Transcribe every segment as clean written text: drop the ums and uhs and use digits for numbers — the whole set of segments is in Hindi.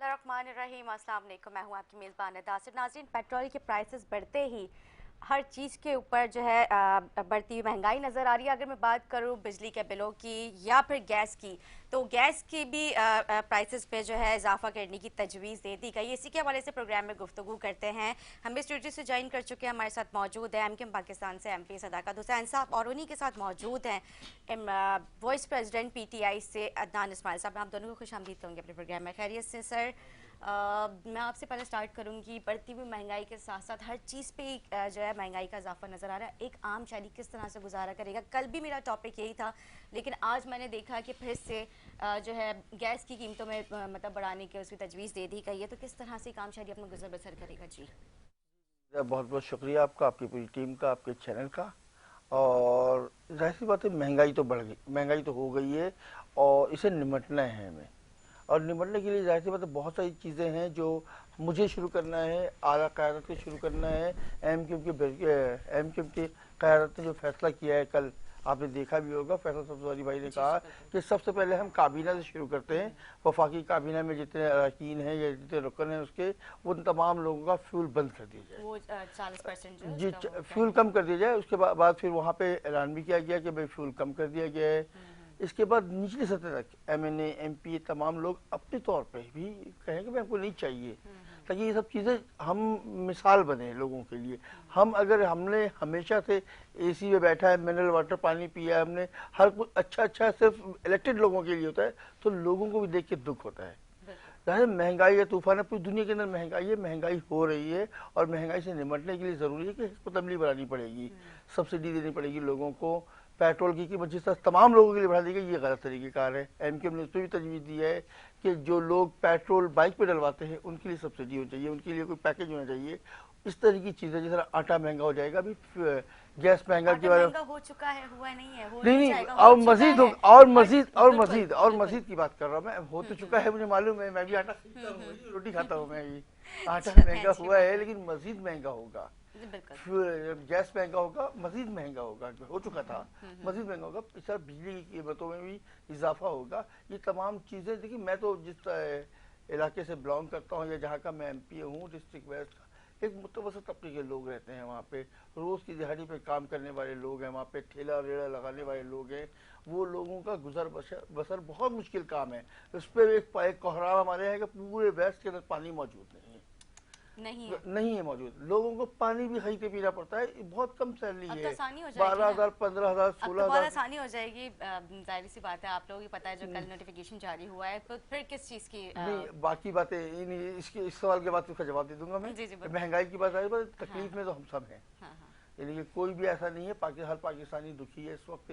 रहीम, अस्सलाम वालेकुम। मैं हूँ आपकी मेज़बान दासिर। नाज़रीन, पेट्रोल के प्राइसेस बढ़ते ही हर चीज़ के ऊपर जो है बढ़ती हुई महंगाई नज़र आ रही है। अगर मैं बात करूँ बिजली के बिलों की या फिर गैस की, तो गैस की भी प्राइसेस पे जो है इजाफा करने की तजवीज़ दे दी गई। इसी के हवाले से प्रोग्राम में गुफ्तगू करते हैं। हम स्टूडियो से ज्वाइन कर चुके हैं, हमारे साथ मौजूद है एमकेएम पाकिस्तान से एमपी सदाकत हुसैन साहब, और उन्हीं के साथ मौजूद हैं वाइस प्रेसिडेंट पीटीआई से अदनान इस्माइल साहब। आप दोनों को खुश आमदीद कहूँगी अपने प्रोग्राम में। खैरियत से सर? मैं आपसे पहले स्टार्ट करूंगी। बढ़ती हुई महंगाई के साथ साथ हर चीज़ पे जो है महंगाई का इजाफा नज़र आ रहा है। एक आम शहरी किस तरह से गुजारा करेगा? कल भी मेरा टॉपिक यही था, लेकिन आज मैंने देखा कि फिर से जो है गैस की कीमतों में मतलब बढ़ाने की उसकी तजवीज़ दे दी गई है। तो किस तरह से एक आम शहरी अपना गुजर बसर करेगा? जी बहुत बहुत शुक्रिया आपका, आपकी पूरी टीम का, आपके चैनल का। और जाहिर सी बात है, महंगाई तो बढ़ गई, महंगाई तो हो गई है और इसे निमटना है हमें। और निमटने के लिए जाहिर सी बात है बहुत सारी चीज़ें हैं जो मुझे शुरू करना है, आला क़यादत को शुरू करना है। एमक्यूएम की क़यादत ने जो फैसला किया है कल, आपने देखा भी होगा, फैसल सब्ज़वारी भाई ने कहा कि सबसे पहले हम काबीना से शुरू करते हैं। वफाकी काबीना में जितने अरकान हैं या जितने रुकन हैं उसके, उन तमाम लोगों का फ्यूल बंद कर दिया जाए, वो 40% जी फ्यूल कम कर दिया जाए। उसके बाद फिर वहाँ पे ऐलान भी किया गया कि भाई फ्यूल कम कर दिया गया है। इसके बाद निचली सतह तक एमएनए एमपी तमाम लोग अपने तौर पे भी कहें कि भाई हमको नहीं चाहिए, ताकि ये सब चीज़ें हम मिसाल बने लोगों के लिए। हम अगर हमने हमेशा से एसी में बैठा है, मिनरल वाटर पानी पिया है हमने, हर कुछ अच्छा अच्छा सिर्फ इलेक्टेड लोगों के लिए होता है, तो लोगों को भी देख के दुख होता है। जाहिर महंगाई है, तूफान है, पूरी दुनिया के अंदर महंगाई है, महंगाई हो रही है। और महंगाई से निमटने के लिए ज़रूरी है कि इसको तमली बढ़ानी पड़ेगी, सब्सिडी देनी पड़ेगी लोगों को। पेट्रोल की कीमत जिस तरह तमाम लोगों के लिए बढ़ा दी गई, ये गलत तरीक़ेकार है। एमक्यूएम ने उस पर भी तजवीज़ दी है कि जो लोग पेट्रोल बाइक पे डलवाते हैं उनके लिए सब्सिडी होनी चाहिए, उनके लिए कोई पैकेज होना चाहिए। इस तरह की चीज़ें, जिस तरह आटा महंगा हो जाएगा, अभी गैस महंगा के बारे में महंगा हो चुका है, हुआ नहीं है, हो नहीं नहीं नहीं, जाएगा, हो और चुका मजीद है। और बट मजीद और बिल्कुल मजीद और बिल्कुल। मजीद की बात कर रहा हूँ मैं। हो तो चुका है, मुझे मालूम है, मैं भी आटा खरीदता हूँ, रोटी खाता हूँ मैं भी। आटा चलें, महंगा अच्छी हुआ बात है, है। लेकिन मजीद महंगा होगा। बिल्कुल। गैस महंगा होगा, मजीद महंगा होगा, हो चुका था, मजीद महंगा होगा। इस तरह बिजली की कीमतों में भी इजाफा होगा। ये तमाम चीज़ें देखिए, मैं तो जिस इलाके से बिलोंग करता हूँ या जहाँ का मैं एमपी हूँ, डिस्ट्रिक्ट वेस्ट का, एक मुतवसत तबके के लोग रहते हैं वहाँ पे, रोज़ की दिहाड़ी पे काम करने वाले लोग हैं वहाँ पे, ठेला रेड़ा लगाने वाले लोग हैं। वो लोगों का गुजर बसर बहुत मुश्किल काम है। उस पर एक कोहराम हमारे यहाँ कि पूरे वेस्ट के अंदर पानी मौजूद नहीं है, नहीं है। नहीं है मौजूद। लोगों को पानी भी खरीद के पीना पड़ता है। बहुत कम सैलरी अब तो है, आसानी हो जाएगी ना। 12,000, 15,000, अब तो सोलह बहुत हजार आसानी हो जाएगी। जाहिर सी बात है, आप लोगों को पता है जो कल नोटिफिकेशन जारी हुआ है, तो फिर किस चीज़ की नहीं, बाकी बातें इसके इस सवाल के बाद उसका जवाब दे दूंगा मैं। जी जी महंगाई की बात आई, बस हाँ तकलीफ में तो हम सब हैं। हाँ हाँ। यानी कि कोई भी ऐसा नहीं है, हर पाकिस्तानी दुखी है इस वक्त।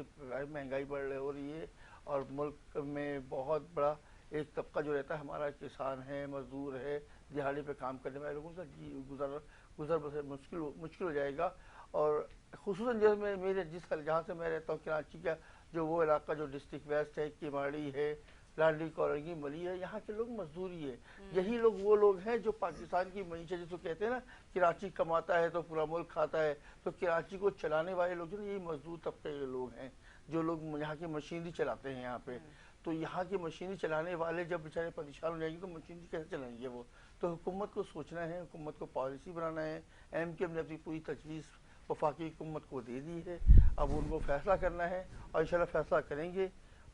महंगाई हो रही है और मुल्क में बहुत बड़ा एक तबका जो रहता है हमारा, किसान है, मजदूर है, दिहाड़ी पे काम करने वाले लोगों का गुजर गुजर बसर मुश्किल मुश्किल हो जाएगा। और खुसूसन जैसे मेरे जहाँ से मैं रहता हूँ, कराची का जो वो इलाका जो डिस्ट्रिक्ट वेस्ट है, किमाड़ी है, लाडली कॉलोनी, मली है, यहाँ के लोग मजदूरी है। यही लोग वो लोग हैं जो पाकिस्तान की मीशत, जिसको कहते हैं ना, कराची कमाता है तो पूरा मुल्क खाता है, तो कराची को चलाने वाले लोग जो यही मजदूर तबके के लोग हैं, जो लोग यहाँ की मशीनरी चलाते हैं यहाँ पे। तो यहाँ की मशीनरी चलाने वाले जब बेचारे परेशान हो जाएंगे तो मशीनरी कैसे चलाएंगे वो? तो हुकूमत को सोचना है, हुकूमत को पॉलिसी बनाना है। एमक्यूएम ने अपनी पूरी तजवीज़ वफाकी हुकूमत को दे दी है, अब उनको फैसला करना है और इंशाल्लाह फैसला करेंगे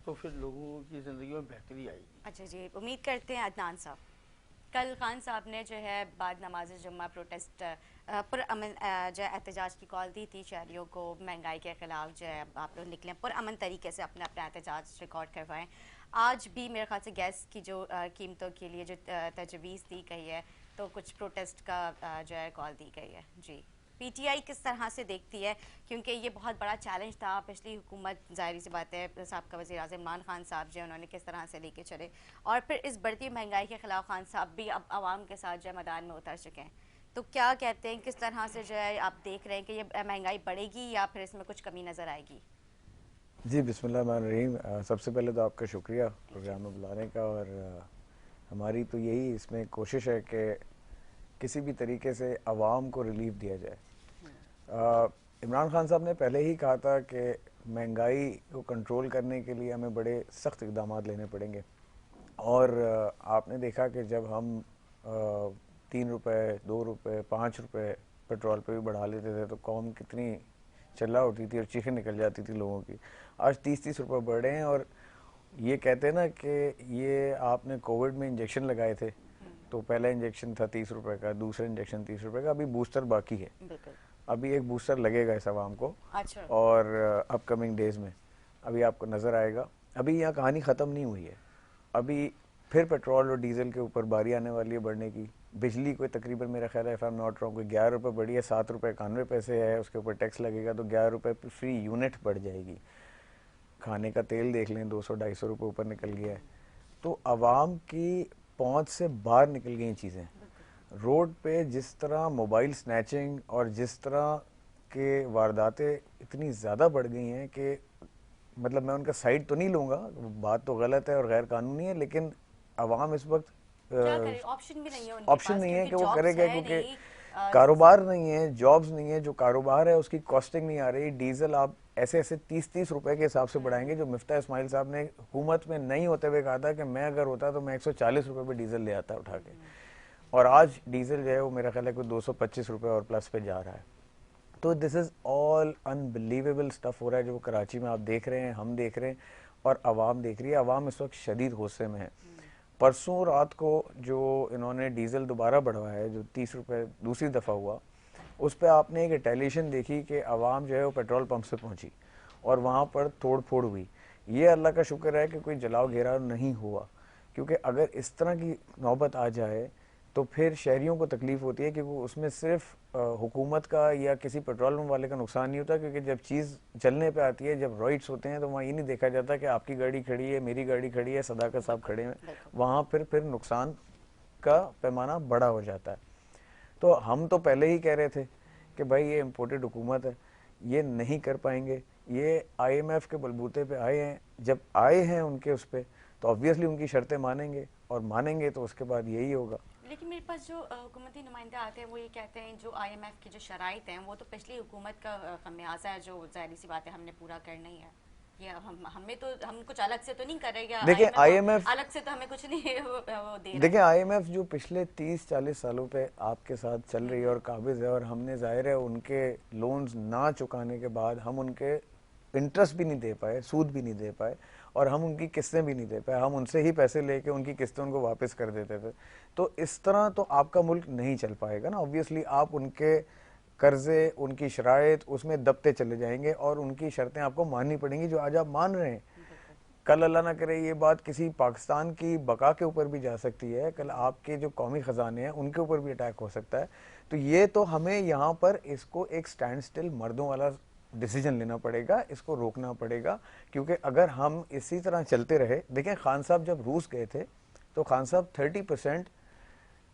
तो फिर लोगों की ज़िंदगी में बेहतरी आएगी। अच्छा जी, उम्मीद करते हैं। अदनान साहब, कल खान साहब ने जो है बाद नमाज जुम्मा प्रोटेस्ट पुरअमन जो है एहतजाज की कॉल दी थी शहरियों को। महंगाई के ख़िलाफ़ जो है आप लोग निकलें, पुरअमन तरीके से अपना अपना एहतजाज रिकॉर्ड करवाएं। आज भी मेरे ख्याल से गैस की जो कीमतों के लिए जो तजवीज़ दी गई है, तो कुछ प्रोटेस्ट का जो है कॉल दी गई है। जी, पीटीआई किस तरह से देखती है? क्योंकि ये बहुत बड़ा चैलेंज था पिछली हुकूमत, ज़ाहिर सी बात है साहब वज़ीर आज़म इमरान खान साहब जो उन्होंने किस तरह से लेके चले, और फिर इस बढ़ती महंगाई के ख़िलाफ़ खान साहब भी अब आवाम के साथ जो है मैदान में उतर चुके हैं। तो क्या कहते हैं, किस तरह से जो है आप देख रहे हैं कि ये महंगाई बढ़ेगी या फिर इसमें कुछ कमी नज़र आएगी? जी बिस्मिल्लाहिर्रहमानिर्रहीम। सबसे पहले तो आपका शुक्रिया प्रोग्राम में बुलाने का। और हमारी तो यही इसमें कोशिश है कि किसी भी तरीके से आवाम को रिलीफ दिया जाए। इमरान खान साहब ने पहले ही कहा था कि महंगाई को कंट्रोल करने के लिए हमें बड़े सख्त इक़दाम लेने पड़ेंगे, और आपने देखा कि जब हम 3 रुपए, 2 रुपए, 5 रुपए पेट्रोल पे भी बढ़ा लेते थे तो कौम कितनी चिल्ला उठती थी और चीखें निकल जाती थी लोगों की। आज 30-30 रुपए बढ़ रहे हैं और ये कहते हैं ना कि ये आपने कोविड में इंजेक्शन लगाए थे तो पहला इंजेक्शन था 30 रुपए का, दूसरा इंजेक्शन 30 रुपए का, अभी बूस्टर बाकी है। अभी एक बूस्टर लगेगा इस आवाम को। अच्छा। और अपकमिंग डेज में अभी आपको नज़र आएगा। अभी यहाँ कहानी ख़त्म नहीं हुई है, अभी फिर पेट्रोल और डीजल के ऊपर बारी आने वाली है बढ़ने की। बिजली कोई तकरीबन मेरा ख्याल है, if I am not wrong, 11 रुपये बढ़ी है, 7 रुपये 91 पैसे है, उसके ऊपर टैक्स लगेगा तो 11 रुपये फ्री यूनिट बढ़ जाएगी। खाने का तेल देख लें, 200-250 रुपये ऊपर निकल गया है। तो आवाम की पहुंच से बाहर निकल गई चीज़ें। रोड पे जिस तरह मोबाइल स्नैचिंग और जिस तरह के वारदातें इतनी ज़्यादा बढ़ गई हैं कि मतलब मैं उनका साइड तो नहीं लूँगा, बात तो गलत है और गैर कानूनी है, लेकिन आवाम इस वक्त ऑप्शन भी नहीं है, ऑप्शन नहीं है कि वो करे क्या, क्योंकि कारोबार नहीं है, जॉब्स नहीं है, जो कारोबार है उसकी कॉस्टिंग नहीं आ रही। डीजल आप ऐसे ऐसे 30-30 रुपए के हिसाब से बढ़ाएंगे, जो मिफ्ता इस्माइल साहब ने हुकूमत में नहीं होते हुए कहा था कि मैं अगर होता तो मैं 140 रुपए पे डीजल ले आता उठा के, और आज डीजल जो है वो मेरा ख्याल है कोई 225 रुपए और प्लस पे जा रहा है। तो this is all unbelievable stuff हो रहा है जो कराची में आप देख रहे हैं, हम देख रहे हैं और आवाम देख रही है। आवाम इस वक्त शदीद गुस्से में है। परसों रात को जो इन्होंने डीजल दोबारा बढ़वाया है, जो 30 रुपये दूसरी दफ़ा हुआ, उस पर आपने एक रिटेलिएशन देखी कि आवाम जो है वो पेट्रोल पंप से पहुंची और वहाँ पर तोड़ फोड़ हुई। ये अल्लाह का शुक्र है कि कोई जलाओ घेराव नहीं हुआ, क्योंकि अगर इस तरह की नौबत आ जाए तो फिर शहरियों को तकलीफ होती है, क्योंकि उसमें सिर्फ हुकूमत का या किसी पेट्रोल पंप वाले का नुकसान नहीं होता, क्योंकि जब चीज़ चलने पे आती है, जब राइड्स होते हैं तो वहाँ ये नहीं देखा जाता कि आपकी गाड़ी खड़ी है, मेरी गाड़ी खड़ी है, सदाकत साहब खड़े हैं, वहाँ फिर नुकसान का पैमाना बड़ा हो जाता है। तो हम तो पहले ही कह रहे थे कि भाई ये इम्पोर्टेड हुकूमत है, ये नहीं कर पाएंगे, ये IMF के बलबूते पे आए हैं, जब आए हैं उनके उस पर तो ऑब्वियसली उनकी शर्तें मानेंगे, और मानेंगे तो उसके बाद यही होगा। लेकिन मेरे पास जो हुकूमती नुमाइंदे आते हैं वो ये कहते हैं जो IMF की जो शराइत हैं वो तो पिछली हुकूमत का खमियाजा है, जो जाहिर सी बात है हमने पूरा करना ही है। ये हमें तो हम कुछ अलग से तो नहीं कर रहे, या देखिए IMF अलग से तो हमें कुछ नहीं वो दे रहा। देखिए IMF जो पिछले 30-40 सालों पे आपके साथ चल रही है और काबिज है, और हमने जाहिर है उनके लोन्स ना चुकाने के बाद हम उनके इंटरेस्ट भी नहीं दे पाए, सूद भी नहीं दे पाए, और हम उनकी किस्तें भी नहीं दे पाए, हम उनसे ही पैसे लेके उनकी किस्तें उनको वापस कर देते थे। तो इस तरह तो आपका मुल्क नहीं चल पाएगा ना। ऑब्वियसली आप उनके कर्जे, उनकी शराइत उसमें दबते चले जाएंगे और उनकी शर्तें आपको माननी पड़ेंगी, जो आज आप मान रहे हैं। कल अल्लाह ना करे ये बात किसी पाकिस्तान की बका के ऊपर भी जा सकती है, कल आपके जो कौमी ख़जाने हैं उनके ऊपर भी अटैक हो सकता है। तो ये तो हमें यहाँ पर इसको एक स्टैंड स्टिल मर्दों वाला डिसीजन लेना पड़ेगा, इसको रोकना पड़ेगा, क्योंकि अगर हम इसी तरह चलते रहे। देखें खान साहब जब रूस गए थे तो खान साहब 30%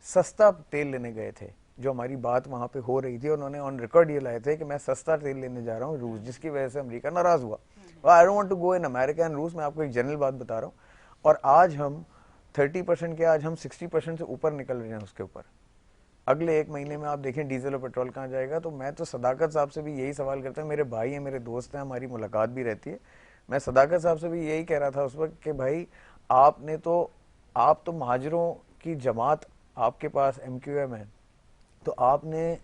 सस्ता तेल लेने गए थे, जो हमारी बात वहाँ पे हो रही थी, उन्होंने ऑन रिकॉर्ड ये लाए थे कि मैं सस्ता तेल लेने जा रहा हूँ रूस, जिसकी वजह से अमेरिका नाराज़ हुआ। I don't want to go in America and रूस, मैं आपको एक जनरल बात बता रहा हूँ। और आज हम 30% के, आज हम 60% से ऊपर निकल रहे हैं उसके ऊपर। अगले 1 महीने में आप देखें डीजल और पेट्रोल कहाँ जाएगा। तो मैं तो सदाकत साहब से भी यही सवाल करता हूँ, मेरे भाई हैं, मेरे दोस्त हैं, हमारी मुलाकात भी रहती है। मैं सदाकत साहब से भी यही कह रहा था उस वक्त कि भाई आप तो महाजरों की जमात आपके पास MQM है, तो आपने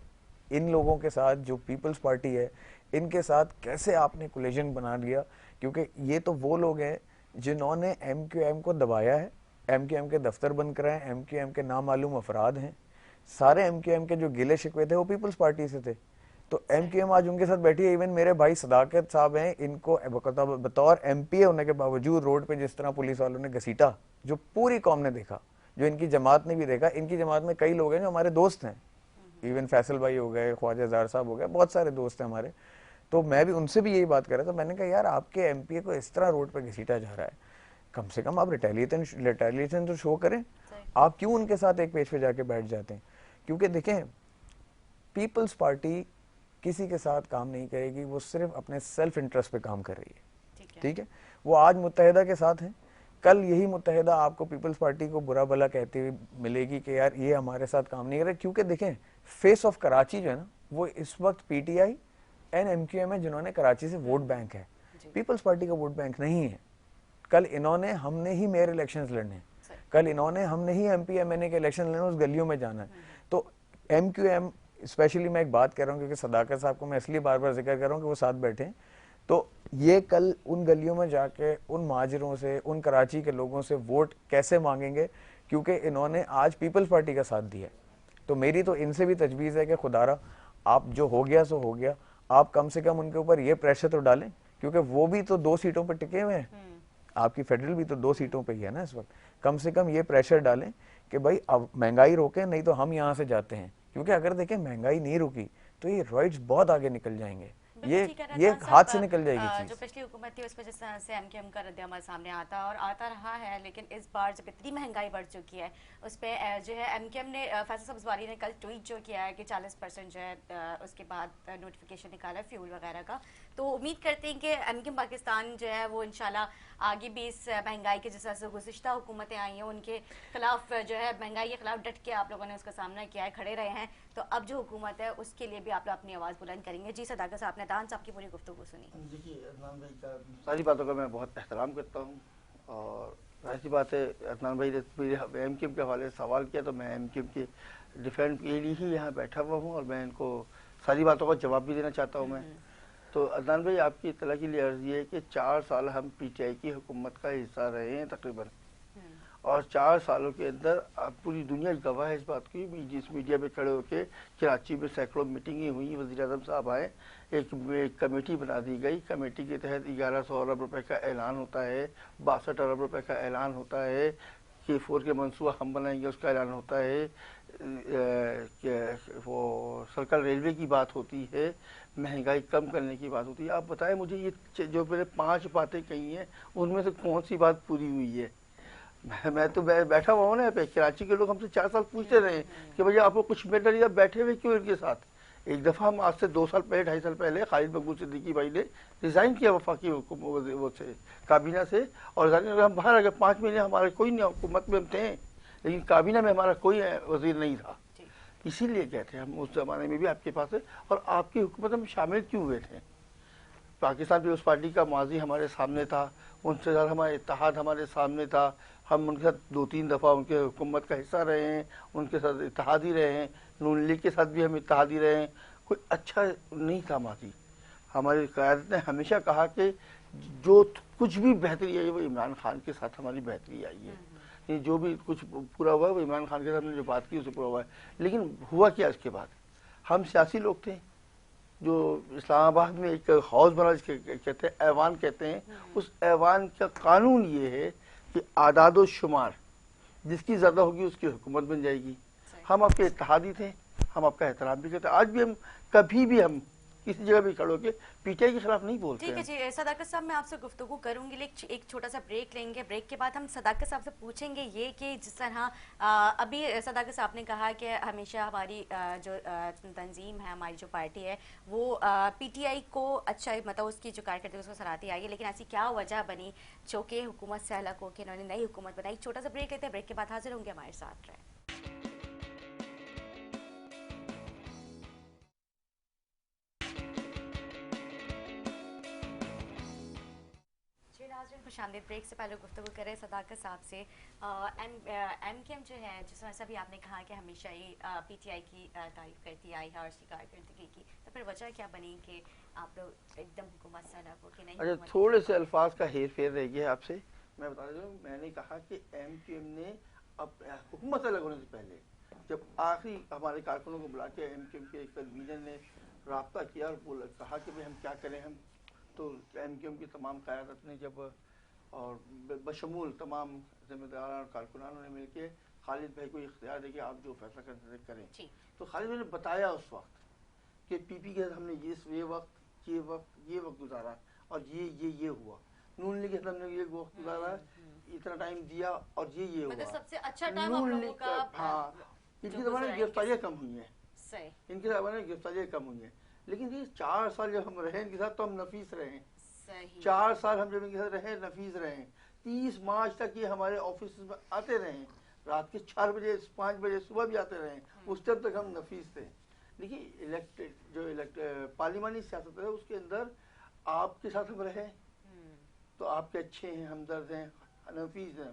इन लोगों के साथ जो पीपल्स पार्टी है इनके साथ कैसे आपने कोलिजन बना लिया, क्योंकि ये तो वो लोग हैं जिन्होंने MQM को दबाया है, MQM के दफ्तर बंद कराए, MQM के नामालूम अफराद हैं। सारे MQM के जो गिले शिकवे थे वो पीपल्स पार्टी से थे, तो MQM आज उनके साथ बैठी है। इवन मेरे भाई सदाकत साहब हैं, इनको बतौर MP होने के बावजूद रोड पे जिस तरह पुलिस वालों ने घसीटा, जो पूरी कौम ने देखा, जो इनकी जमात ने भी देखा। इनकी जमात में कई लोग हैं जो हमारे दोस्त हैं, इवन फैसल भाई हो गए, ख्वाजा जार साहब हो गए, बहुत सारे दोस्त हैं हमारे। तो मैं भी उनसे भी यही बात कर रहा था, मैंने कहा यार आपके MPA को इस तरह रोड पे घसीटा जा रहा है, कम से कम आप रिटेलिएशन तो शो करें। आप क्यों उनके साथ एक पेज पे जाके बैठ जाते हैं? क्योंकि देखें पीपल्स पार्टी किसी के साथ काम नहीं करेगी, वो सिर्फ अपने सेल्फ इंटरेस्ट पे काम कर रही है, ठीक है। वो आज मुत्तहिदा के साथ है, कल यही मुत्तहिदा आपको पीपल्स पार्टी को बुरा भला कहती हुई मिलेगी कि यार ये हमारे साथ काम नहीं कर रहे। क्योंकि देखें फेस ऑफ कराची जो है ना, वो इस वक्त PTI एंड MQM है, जिन्होंने कराची से वोट बैंक है, पीपल्स पार्टी का वोट बैंक नहीं है। कल हमने ही मेयर इलेक्शंस लड़ने, कल इन्होंने हमने ही MP MNA के इलेक्शन लेना, उस गलियों में जाना है। तो MQM स्पेशली मैं एक बात कर रहा हूँ क्योंकि सदाकत साहब को मैं इसलिए बार बार जिक्र कर रहा हूँ कि वो साथ बैठे हैं, तो ये कल उन गलियों में जाके उन महाजरों से, उन कराची के लोगों से वोट कैसे मांगेंगे, क्योंकि इन्होंने आज पीपल्स पार्टी का साथ दिया है। तो मेरी तो इनसे भी तजवीज़ है कि खुदारा आप जो हो गया सो हो गया, आप कम से कम उनके ऊपर ये प्रेशर तो डालें, क्योंकि वो भी तो 2 सीटों पर टिके हुए हैं, आपकी फेडरल भी तो 2 सीटों पे ही है ना इस वक्त। कम से कम ये प्रेशर डालें कि भाई अब महंगाई रोकें, नहीं तो हम यहाँ से जाते हैं। क्योंकि अगर देखें महंगाई नहीं रुकी तो ये रॉयट्स बहुत आगे निकल जाएंगे, ये हाथ से निकल जाएगी चीज। जो पिछली हुकूमत थी उसमें जिस तरह से MQM का रद्द-ए-अमल सामने आता रहा है, लेकिन इस बार जब इतनी महंगाई बढ़ चुकी है उस पर जो है MQM ने, फैसल सब्जवारी ने कल ट्वीट जो किया है कि 40% जो है उसके बाद नोटिफिकेशन निकाला है फ्यूल वगैरह का। तो उम्मीद करते हैं कि MQM पाकिस्तान जो है वो इंशाल्लाह आगे भी इस महंगाई के जिस तरह से गुज़िश्ता हुकूमतें आई हैं उनके खिलाफ जो है महंगाई के खिलाफ डट के आप लोगों ने उसका सामना किया है, खड़े रहे हैं, तो अब जो हुकूमत है उसके लिए भी आप लोग अपनी आवाज़ बुलंद करेंगे। जी सदाकत साहब ने दान साहब की पूरी गुफ्तगू सुनी। देखिए अदनान भाई का सारी बातों का मैं बहुत एहतराम करता हूँ, और ऐसी बात है अदनान भाई ने मेरे MQM के हवाले से सवाल किया तो मैं MQM के डिफेंड के लिए ही यहाँ बैठा हुआ हूँ और मैं इनको सारी बातों का जवाब भी देना चाहता हूँ। मैं तो अदनान भाई आपकी इत्तला के लिए अर्ज़ ये है कि 4 साल हम PTI की हुकूमत का हिस्सा रहे हैं तकरीबन, और 4 सालों के अंदर पूरी दुनिया गवाह है इस बात की। जिस मीडिया पे खड़े होकर कराची में सैकड़ों मीटिंगें हुई, वज़ीर आज़म साहब आए, एक कमेटी बना दी गई, कमेटी के तहत 1100 अरब रुपए का ऐलान होता है, 62 अरब रुपए का ऐलान होता है, K4 के मनसूबा हम बनाएंगे उसका ऐलान होता है, वो सर्कल रेलवे की बात होती है, महंगाई कम करने की बात होती है। आप बताएं मुझे ये जो मैंने 5 बातें कही हैं उनमें से कौन सी बात पूरी हुई है? मैं तो बैठा हुआ हूँ ना पे, कराची के लोग हमसे 4 साल पूछते रहे कि भैया आपको कुछ मिल रही है, बैठे हुए क्यों इनके साथ। एक दफ़ा हम आज से 2 साल पहले 2.5 साल पहले खालिद मकबूल सिद्दीकी भाई ने रिज़ाइन किया वफाकी वो से काबीना से, और हम बाहर आ गए। 5 महीने हमारे कोई नहीं, हुकूमत में हम थे लेकिन काबीना में हमारा कोई वजीर नहीं था। इसीलिए कहते हैं हम उस ज़माने में भी आपके पास है, और आपकी हुकूमत में शामिल क्यों हुए थे। पाकिस्तान पीपल्स पार्टी का माजी हमारे सामने था, उनसे ज़्यादा हमारा इत्तेहाद हमारे सामने था, हम उनके साथ 2-3 दफ़ा उनके हुकूमत का हिस्सा रहे हैं, उनके साथ इत्तेहादी रहे हैं, नून लीग के साथ भी हम इत्तेहादी रहे हैं। कोई अच्छा नहीं था माजी। हमारी क़यादत ने हमेशा कहा कि जो कुछ भी बेहतरी आई है वो इमरान खान के साथ हमारी बेहतरी आई है, ये जो भी कुछ पूरा हुआ है वो इमरान खान के साथ हमने जो बात की उसे पूरा हुआ है। लेकिन हुआ क्या इसके बाद? हम सियासी लोग थे, जो इस्लामाबाद में एक हाउस बना जिसके कहते हैं ऐवान कहते हैं, उस ऐवान का कानून ये है कि आदाद शुमार जिसकी ज़्यादा होगी उसकी हुकूमत बन जाएगी। हम आपके इत्तेहादी थे, हम आपका एहतराम भी करते, आज भी हम कभी भी हम किसी जगह भी खड़े होकर PTI के खिलाफ नहीं बोलते। ठीक है जी सदाकत साहब, मैं आपसे गुफ्तगू करूंगी, लेकिन एक छोटा सा ब्रेक लेंगे। ब्रेक के बाद हम सदाकत साहब से पूछेंगे ये कि जिस तरह अभी सदाकत साहब ने कहा कि हमेशा हमारी जो तंजीम है, हमारी जो पार्टी है वो PTI को अच्छा मतलब उसकी जो कारकर्दगी उसको सराहती आई है, लेकिन ऐसी क्या वजह बनी जो कि हुकूमत से अलग होकर इन्होंने नई हुकूमत बनाई। छोटा सा ब्रेक लेते हैं, ब्रेक के बाद हाजिर होंगे, हमारे साथ रहे। खुशामदीद। ब्रेक से पहले गुफ्तगू करें सदाकत साहब से। MQM जो है, जिस तरह से भी आपने कहा कि हमेशा ही PTI की तारीफ करती आई है और उसकी कारकर्दगी की, तो फिर वजह क्या बनी कि आप लोग एकदम हुकूमत से अलग हो कि नहीं? अच्छा, थोड़े से अल्फाज का हेर फेर रह गया आपसे, मैं बता देता हूँ। मैंने कहा कि MQM ने अब हुकूमत से अलग होने से पहले जब आखिरी हमारे कारकुनों को बुला के MQM के एक कन्वीनर ने रब्ता किया और कहा कि भाई हम क्या करें, हम तो MQM की तमाम क़यादत ने जब और बशमूल तमाम जिम्मेदार और कारकुनानों ने मिलकर खालिद भाई को इख्तियार दे कि आप जो फैसला करते करें, तो खालिद भाई ने बताया उस वक्त कि PP के साथ हमने ये वक्त गुजारा और ये हुआ, नून लीग के साथ हमने ये वक्त गुजारा, इतना टाइम दिया और ये हुआ। मतलब सबसे अच्छा टाइम आप लोगों का। हाँ, इनकी ज़माने में गिरफ्तारियाँ कम हुई हैं, इनके ज़माने में गिरफ्तारियाँ कम हुई हैं, लेकिन ये 4 साल जब हम रहे इनके साथ तो हम नफीस रहे। 4 साल हम जब इनके साथ रहे नफीस रहे। 30 मार्च तक ये हमारे ऑफिस में आते रहे, रात के 4 बजे 5 बजे सुबह भी आते रहे, उस टाइम तक हम नफीस थे। देखिए पार्लिमानी सियासत है, उसके अंदर आपके साथ हम रहे तो आपके अच्छे हैं, हमदर्द हैं, नफीस हैं,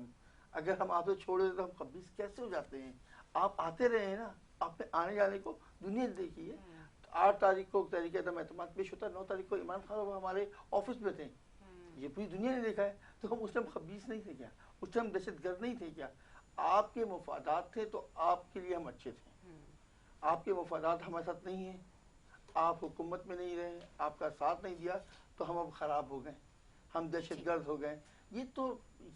अगर हम आपसे छोड़ दें तो हम खबीस कैसे हो जाते हैं? आप आते रहे हैं ना, आपने आने जाने को दुनिया देखी है। 8 तारीख को तहरीक एतमाद पेश होता है, 9 तारीख को इमरान खान हमारे ऑफिस में थे, ये पूरी दुनिया ने देखा है। तो हम उस टाइम खबीस नहीं थे क्या? उस टाइम दहशतगर्द नहीं थे क्या? आपके मफादात थे तो आपके लिए हम अच्छे थे। आपके मफादात हमारे साथ नहीं है, आप हुकूमत में नहीं रहे, आपका साथ नहीं दिया, तो हम अब खराब हो गए, हम दहशतगर्द हो गए। ये तो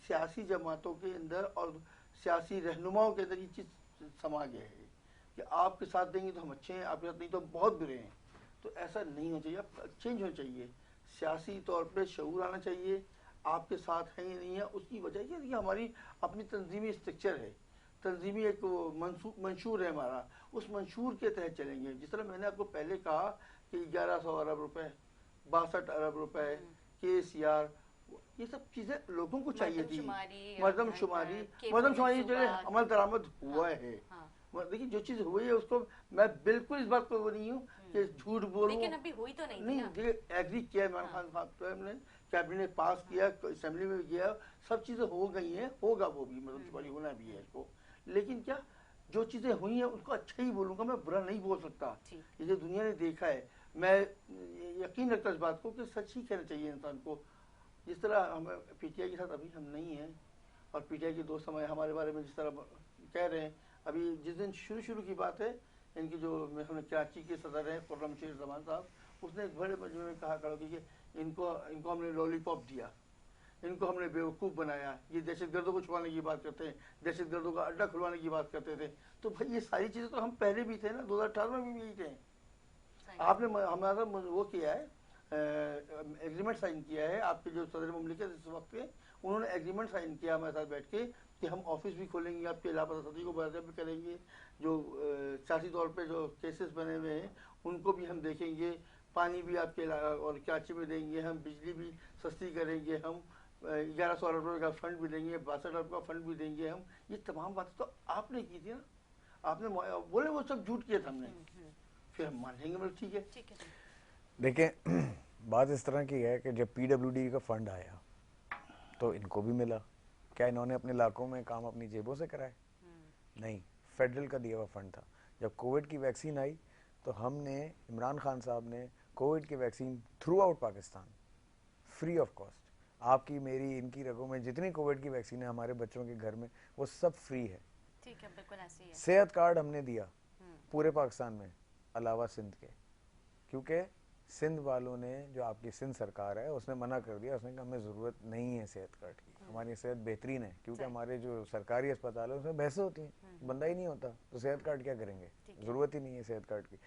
सियासी जमातों के अंदर और सियासी रहनुमाओं के अंदर ये चीज़ समा गया है कि आपके साथ देंगे तो हम अच्छे हैं, आपके साथ नहीं तो हम बहुत बुरे हैं। तो ऐसा नहीं होना चाहिए, अब चेंज होना चाहिए, सियासी तौर पर शऊर आना चाहिए। आपके साथ है या नहीं है उसकी वजह ये हमारी अपनी तंजीमी स्ट्रक्चर है, तंजीमी एक मंशूर है हमारा, उस मंशूर के तहत चलेंगे। जिस तरह मैंने आपको पहले कहा कि 1100 अरब रुपए, 62 अरब रुपए, KCR, ये सब चीजें लोगों को चाहिए थी। मरदमशुमारी जो अमल दरामद हुआ है, देखिए जो चीज हुई है उसको मैं बिल्कुल इस बात को वो नहीं हूँ कि झूठ बोलूं, लेकिन अभी हुई तो नहीं एग्री किया इमरान खान साहब ने, कैबिनेट ने पास किया, असेंबली में गया, सब चीजें हो गई हैं, होगा वो भी, मरदमशुमारी होना भी है इसको। लेकिन क्या जो चीजें हुई हैं उनको अच्छा ही बोलूंगा, मैं बुरा नहीं बोल सकता। ये जो दुनिया ने देखा है, मैं यकीन रखता इस बात को कि सच ही कहना चाहिए इंसान को। जिस तरह हम PTI के साथ अभी हम नहीं हैं, और PTI के दोस्त हमारे बारे में जिस तरह कह रहे हैं, अभी जिस दिन शुरू की बात है, इनकी जो हमने कराची के सदर हैं खुर्रम शेर जमान साहब, उसने एक बड़े मजमे में कहा खड़ा कि इनको हमने लॉलीपॉप दिया, इनको हमने बेवकूफ़ बनाया, ये दहशतगर्दों को छुपाने की बात करते हैं, दहशतगर्दों का अड्डा खुलवाने की बात करते थे। तो भाई ये सारी चीज़ें तो हम पहले भी थे ना, 2018 में भी यही थे। आपने हमारा वो किया है, एग्रीमेंट साइन किया है, आपके जो सदर मुमलिकत इस वक्त के, उन्होंने एग्रीमेंट साइन किया हमारे साथ बैठ के कि हम ऑफिस भी खोलेंगे, आपके इलाका सदी को बराबर भी करेंगे, जो सियासी तौर पे जो केसेस बने हुए हैं उनको भी हम देखेंगे, पानी भी आपके और कराची में देंगे, हम बिजली भी सस्ती करेंगे, हम 1100 अरब रुपये का फंड भी देंगे, 62 अरब का फंड भी देंगे हम। ये तमाम बातें तो आपने की थी ना, आपने बोले वो सब झूठ किया था हमने, फिर हम मान लेंगे, मतलब ठीक है। देखिए बात इस तरह की है कि जब PWD का फंड आया तो इनको भी मिला, क्या इन्होंने अपने इलाकों में काम अपनी जेबों से कराए? नहीं, फेडरल का दिया हुआ फंड था। जब कोविड की वैक्सीन आई तो हमने, इमरान खान साहब ने कोविड की vaccine through out Pakistan free of cost, आपकी मेरी इनकी रगों में जितनी कोविड की वैक्सीन है हमारे बच्चों के घर में वो सब फ्री है। ठीक है, बिल्कुल ऐसे ही है। सेहत कार्ड हमने दिया पूरे पाकिस्तान में अलावा सिंध के, क्योंकि सिंध वालों ने, जो आपकी सिंध सरकार है, उसने मना कर दिया, उसने कहा हमें ज़रूरत नहीं है सेहत कार्ड की, हमारी सेहत बेहतरीन है, क्योंकि हमारे जो सरकारी अस्पताल है उसमें भैंसें होती हैं, बंदा ही नहीं होता, तो सेहत कार्ड क्या करेंगे, ज़रूरत ही नहीं है सेहत कार्ड की।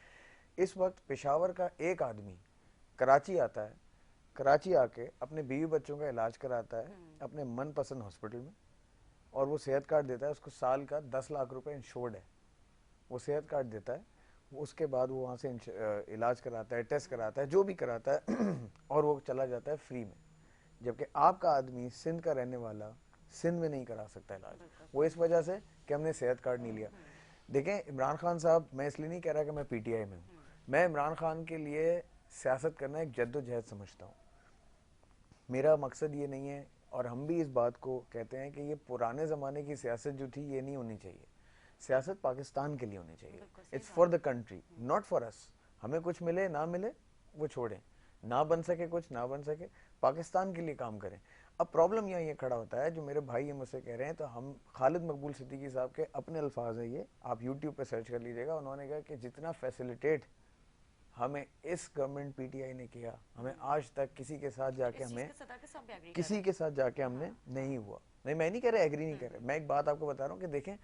इस वक्त पेशावर का एक आदमी कराची आता है, कराची आके अपने बीवी बच्चों का इलाज कराता है अपने मनपसंद हॉस्पिटल में, और वो सेहत कार्ड देता है, उसको साल का 10 लाख रुपए इंश्योर्ड है, वो सेहत कार्ड देता है, उसके बाद वो वहाँ से इलाज कराता है, टेस्ट कराता है, जो भी कराता है और वो चला जाता है फ्री में। जबकि आपका आदमी सिंध का रहने वाला सिंध में नहीं करा सकता इलाज, वो इस वजह से कि हमने सेहत कार्ड नहीं लिया। देखें इमरान खान साहब, मैं इसलिए नहीं कह रहा कि मैं PTI में हूँ, मैं इमरान खान के लिए सियासत करना एक जद्दोजहद समझता हूँ। मेरा मकसद ये नहीं है, और हम भी इस बात को कहते हैं कि ये पुराने ज़माने की सियासत जो थी ये नहीं होनी चाहिए, सियासत पाकिस्तान के लिए होनी चाहिए, it's for the country, not for us. हमें कुछ मिले ना मिले वो छोड़ें, ना बन सके कुछ ना बन सके, पाकिस्तान के लिए काम करें। अब प्रॉब्लम यहाँ ये खड़ा होता है, जो मेरे भाई ये मुझसे कह रहे हैं, तो हम खालिद मकबूल सिद्दीकी साहब के अपने अल्फाज है ये, आप YouTube पे सर्च कर लीजिएगा, उन्होंने कहा कि जितना फैसिलिटेट हमें इस गवर्नमेंट PTI ने किया, हमें आज तक किसी के साथ जाके हमने नहीं हुआ। नहीं, मैं नहीं कह रहा, एग्री नहीं कर रहा, मैं एक बात आपको बता रहा हूँ कि देखें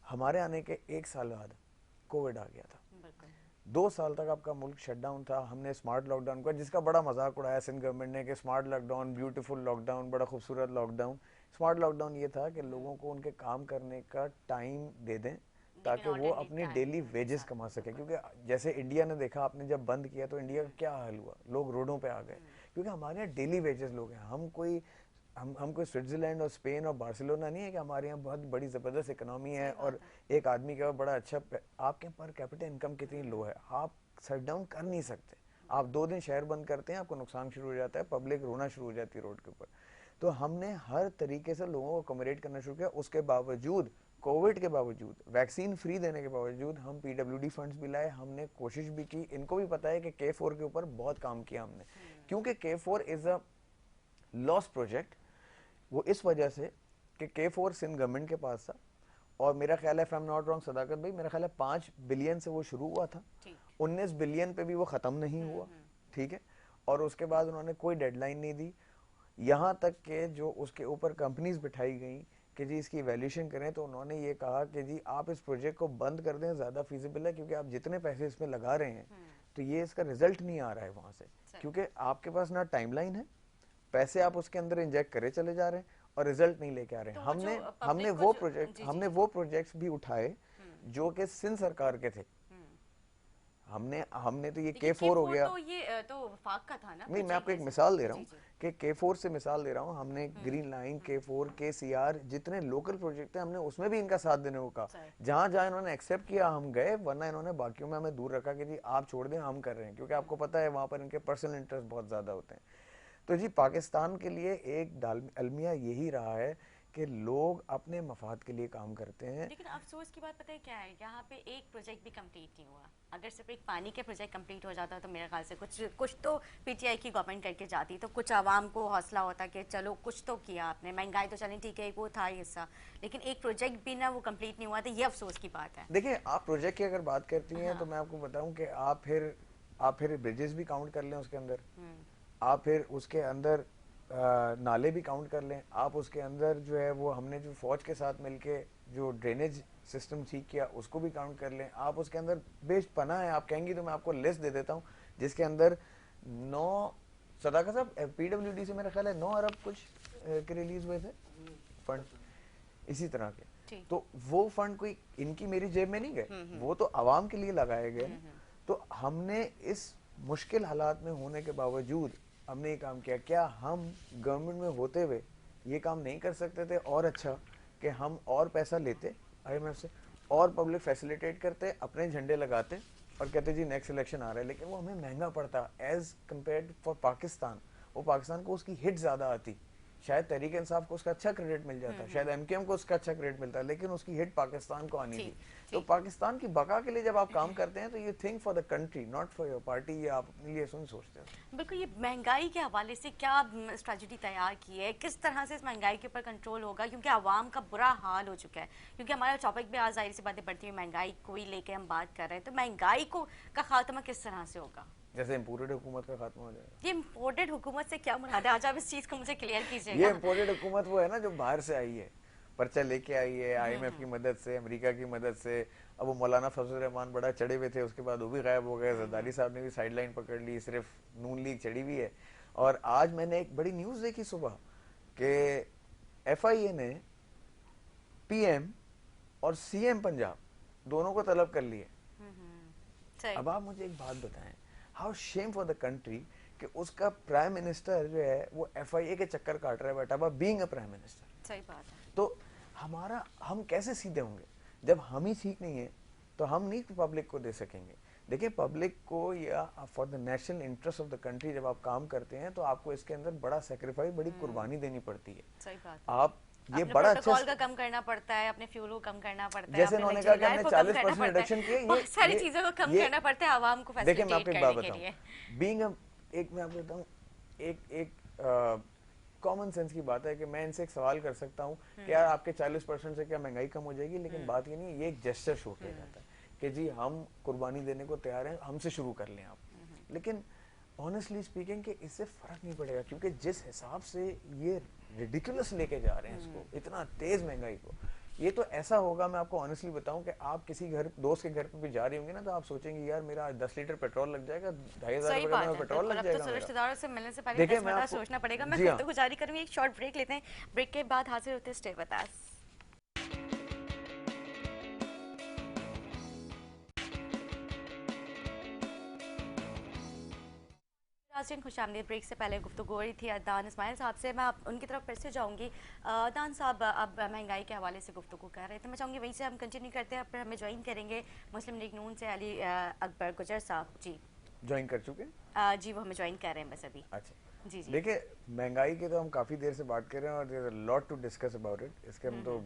हमारे आने के 1 साल बाद कोविड आ गया था, 2 साल तक आपका मुल्क शटडाउन था, हमने स्मार्ट लॉकडाउन का, जिसका बड़ा मजाक उड़ाया सिंध गवर्नमेंट ने कि स्मार्ट लॉकडाउन, ब्यूटीफुल लॉकडाउन, बड़ा खूबसूरत लॉकडाउन। स्मार्ट लॉकडाउन ये था कि लोगों को उनके काम करने का टाइम दे दें ताकि वो अपनी डेली वेजेस कमा सके, क्योंकि जैसे इंडिया ने देखा, आपने जब बंद किया तो इंडिया का क्या हाल हुआ, लोग रोडों पे आ गए, क्योंकि हमारे यहाँ डेली वेजेस लोग हैं, हम कोई स्विट्जरलैंड और स्पेन और बार्सिलोना नहीं है कि हमारे यहाँ बहुत बड़ी ज़बरदस्त इकोनॉमी है और एक आदमी का बड़ा अच्छा, आपके पर कैपिटल इनकम कितनी लो है, आप शट डाउन कर नहीं सकते, आप 2 दिन शहर बंद करते हैं, आपको नुकसान शुरू हो जाता है, पब्लिक रोना शुरू हो जाती है रोड के ऊपर। तो हमने हर तरीके से लोगों को अकोमोडेट करना शुरू किया। उसके बावजूद, कोविड के बावजूद, वैक्सीन फ्री देने के बावजूद हम पीडब्ल्यूडी फंड्स भी लाए, हमने कोशिश भी की। इनको भी पता है कि K4 के ऊपर बहुत काम किया हमने, क्योंकि K4 is a lost project. वो इस वजह से कि K4 सिंध गवर्नमेंट के पास था, और मेरा ख्याल है, if I am not wrong Sadakat भाई, मेरा ख्याल है 5 बिलियन से वो शुरू हुआ था, 19 बिलियन पे भी वो खत्म नहीं हुआ, ठीक है। और उसके बाद उन्होंने कोई डेडलाइन नहीं दी, यहाँ तक कि जो उसके ऊपर कंपनीज बिठाई गई कि जी इसकी वैल्यूएशन करें, तो उन्होंने ये कहा कि जी आप इस प्रोजेक्ट को बंद कर दें, ज़्यादा फीजिबल है, क्योंकि आप जितने पैसे इसमें लगा रहे हैं तो ये इसका रिजल्ट नहीं आ रहा है वहाँ से, क्योंकि आपके पास ना टाइमलाइन है, पैसे आप उसके अंदर इंजेक्ट करे चले जा रहे हैं और रिजल्ट नहीं लेके आ रहे हैं। तो हमने वो प्रोजेक्ट्स भी उठाए जो कि सिंध सरकार के थे। हमने तो ये K4 हो गया, तो ये तो वफाक का था ना। नहीं, मैं आपको एक मिसाल दे रहा हूँ कि K4 से मिसाल दे रहा हूँ। हमने ग्रीन लाइन, K4, KCR, जितने लोकल प्रोजेक्ट हैं, हमने उसमें भी इनका साथ देने को कहा। जहाँ जहाँ इन्होंने एक्सेप्ट किया हम गए, वरना इन्होंने बाकियों में हमें दूर रखा कि जी आप छोड़ दें, हम कर रहे हैं, क्योंकि आपको पता है वहाँ पर इनके पर्सनल इंटरेस्ट बहुत ज़्यादा होते हैं। तो जी पाकिस्तान के लिए एक अलमिया यही रहा है कि लोग अपने मफाद के लिए काम करते हैं। लेकिन अफसोस की बात पता है क्या है, यहाँ पे एक प्रोजेक्ट भी कंप्लीट नहीं हुआ। अगर सिर्फ एक पानी के प्रोजेक्ट कंप्लीट हो जाता तो मेरे ख्याल से कुछ तो पीटीआई की गवर्नमेंट करके जाती, तो कुछ आवाम को हौसला होता कि चलो कुछ तो किया आपने। महंगाई तो चलें ठीक है, वो था हिस्सा, लेकिन एक प्रोजेक्ट भी ना वो कंप्लीट नहीं हुआ, तो ये अफसोस की बात है। देखिए, आप प्रोजेक्ट की अगर बात करती हैं तो मैं आपको बताऊं कि आप फिर ब्रिजेस भी काउंट कर लें उसके अंदर, आप फिर उसके अंदर नाले भी काउंट कर लें, आप उसके अंदर जो है वो हमने जो फौज के साथ मिलके जो ड्रेनेज सिस्टम ठीक किया उसको भी काउंट कर लें, आप उसके अंदर बेस्ट पना है। आप कहेंगी तो मैं आपको लिस्ट दे देता हूँ जिसके अंदर 9 सदाकत साहब पीडब्ल्यूडी से मेरा ख्याल है 9 अरब कुछ के रिलीज हुए थे फंड इसी तरह के। तो वो फंड कोई इनकी मेरी जेब में नहीं गए, वो तो आवाम के लिए लगाए गए। तो हमने इस मुश्किल हालात में होने के बावजूद हमने ये काम किया। क्या हम गवर्नमेंट में होते हुए ये काम नहीं कर सकते थे? और अच्छा कि हम और पैसा लेते IMF से और पब्लिक फैसिलिटेट करते, अपने झंडे लगाते और कहते जी नेक्स्ट इलेक्शन आ रहा है, लेकिन वो हमें महंगा पड़ता एज कम्पेयर फॉर पाकिस्तान। वो पाकिस्तान को उसकी हिट ज़्यादा आती, शायद तहरीक इंसाफ को उसका अच्छा क्रेडिट मिल जाता, शायद MKM को उसका अच्छा क्रेडिट मिलता, लेकिन उसकी हिट पाकिस्तान को आनी थी। तो पाकिस्तान की बका के लिए जब आप काम करते हैं तो you think for the country, not for your party. ये आप अपने लिए सोचते हो। बिल्कुल। ये महंगाई के हवाले से क्या स्ट्रेटजी तैयार की है, किस तरह से इस महंगाई के ऊपर कंट्रोल होगा, क्योंकि आवाम का बुरा हाल हो चुका है। क्योंकि हमारा टॉपिक भी आज जाहिर सी बातें बढ़ती हुई महंगाई को ही लेके हम बात कर रहे हैं, तो महंगाई का खात्मा किस तरह से होगा? जैसे इम्पोर्टेड हुकूमत का खात्मा हो जाएगा। ये इम्पोर्टेड हुकूमत से क्या मुराद है? आज आप इस चीज को मुझे क्लियर कीजिएगा। ये इम्पोर्टेड हुकूमत वो है ना जो बाहर से आई है, पर्चा लेके आई है IMF की मदद से, अमेरिका की मदद से। अब वो मौलाना फजल रहमान बड़ा चढ़े हुए थे, उसके बाद वो भी गायब हो गए। जरदारी साहब ने भी साइडलाइन पकड़ ली, सिर्फ नून लीग चढ़ी हुई है। और आज मैंने एक बड़ी न्यूज़ देखी सुबह कि FIA ने PM और CM पंजाब दोनों को तलब कर लिए। अब आप मुझे एक बात बताएं, how Shem for the country कि उसका प्राइम मिनिस्टर जो है वो FIA के चक्कर काट रहा है बैठा हुआ, बीइंग अ प्राइम मिनिस्टर। सही बात है। तो हम कैसे सीधे होंगे जब हम ही ठीक नहीं है? तो हम नहीं पब्लिक को दे सकेंगे। देखिए, पब्लिक को या for the national interest of the country जब आप काम करते हैं तो आपको इसके अंदर बड़ा सेक्रीफाइस, बड़ी कुर्बानी देनी पड़ती है। सही बात। आप ये बड़ा अच्छा का कम करना पड़ता है, अपने फ्यूल को कम करना पड़ता है, जैसे उन्होंने कहा कि हमने 40% रिडक्शन किया, बहुत सारी चीजों को कम करना पड़ता है आवाम को फैसिलिटेट करने के लिए। देखिए, मैं आपको एक बात बताऊं, बीइंग एक मैं आपको बताऊं, एक कॉमन सेंस की बात है कि मैं इनसे एक सवाल कर सकता हूँ कि यार आपके 40% से क्या महंगाई कम हो जाएगी? लेकिन बात ये नहीं, ये एक जेस्चर शो किया जाता है कि जी हम कुर्बानी देने को तैयार हैं, हमसे शुरू कर लें आप। लेकिन ऑनेस्टली स्पीकिंग कि इससे फर्क नहीं पड़ेगा, क्योंकि जिस हिसाब से ये रिडिकुलस लेके जा रहे हैं इसको, इतना तेज महंगाई को, ये तो ऐसा होगा। मैं आपको ऑनेस्टली बताऊं कि आप किसी दोस्त के घर पे भी जा रही होंगी ना, तो आप सोचेंगे यार मेरा 10 लीटर पेट्रोल लग जाएगा, 2,500 रुपए में पेट्रोल लग जाएगा। तो रिश्तेदारों से मिलने से पहले 10 मिनट सोचना पड़ेगा। मैं खुद तो गुजारी करूंगी, एक शॉर्ट ब्रेक लेते हैं, ब्रेक के बाद हाजिर होते हैं। Stay with us. खुशामदीद। ब्रेक से पहले गुफ्तगू हो रही थी अदनान इस्माइल साहब से, मैं उनकी तरफ फिर से जाऊंगी। अदनान साहब, अब महंगाई के हवाले से गुफ्तगू कर रहे थे, मैं चाहूँगी वहीं से हम कंटिन्यू करते हैं। फिर हमें ज्वाइन करेंगे मुस्लिम लीग नून से अली अकबर गुजर साहब। जी ज्वाइन कर चुके? जी, वो हमें ज्वाइन कर रहे हैं बस अभी। अच्छा जी जी। देखिए, महंगाई की तो हम काफ़ी देर से बात कर रहे हैं और there a lot to discuss about it. इसके हम तो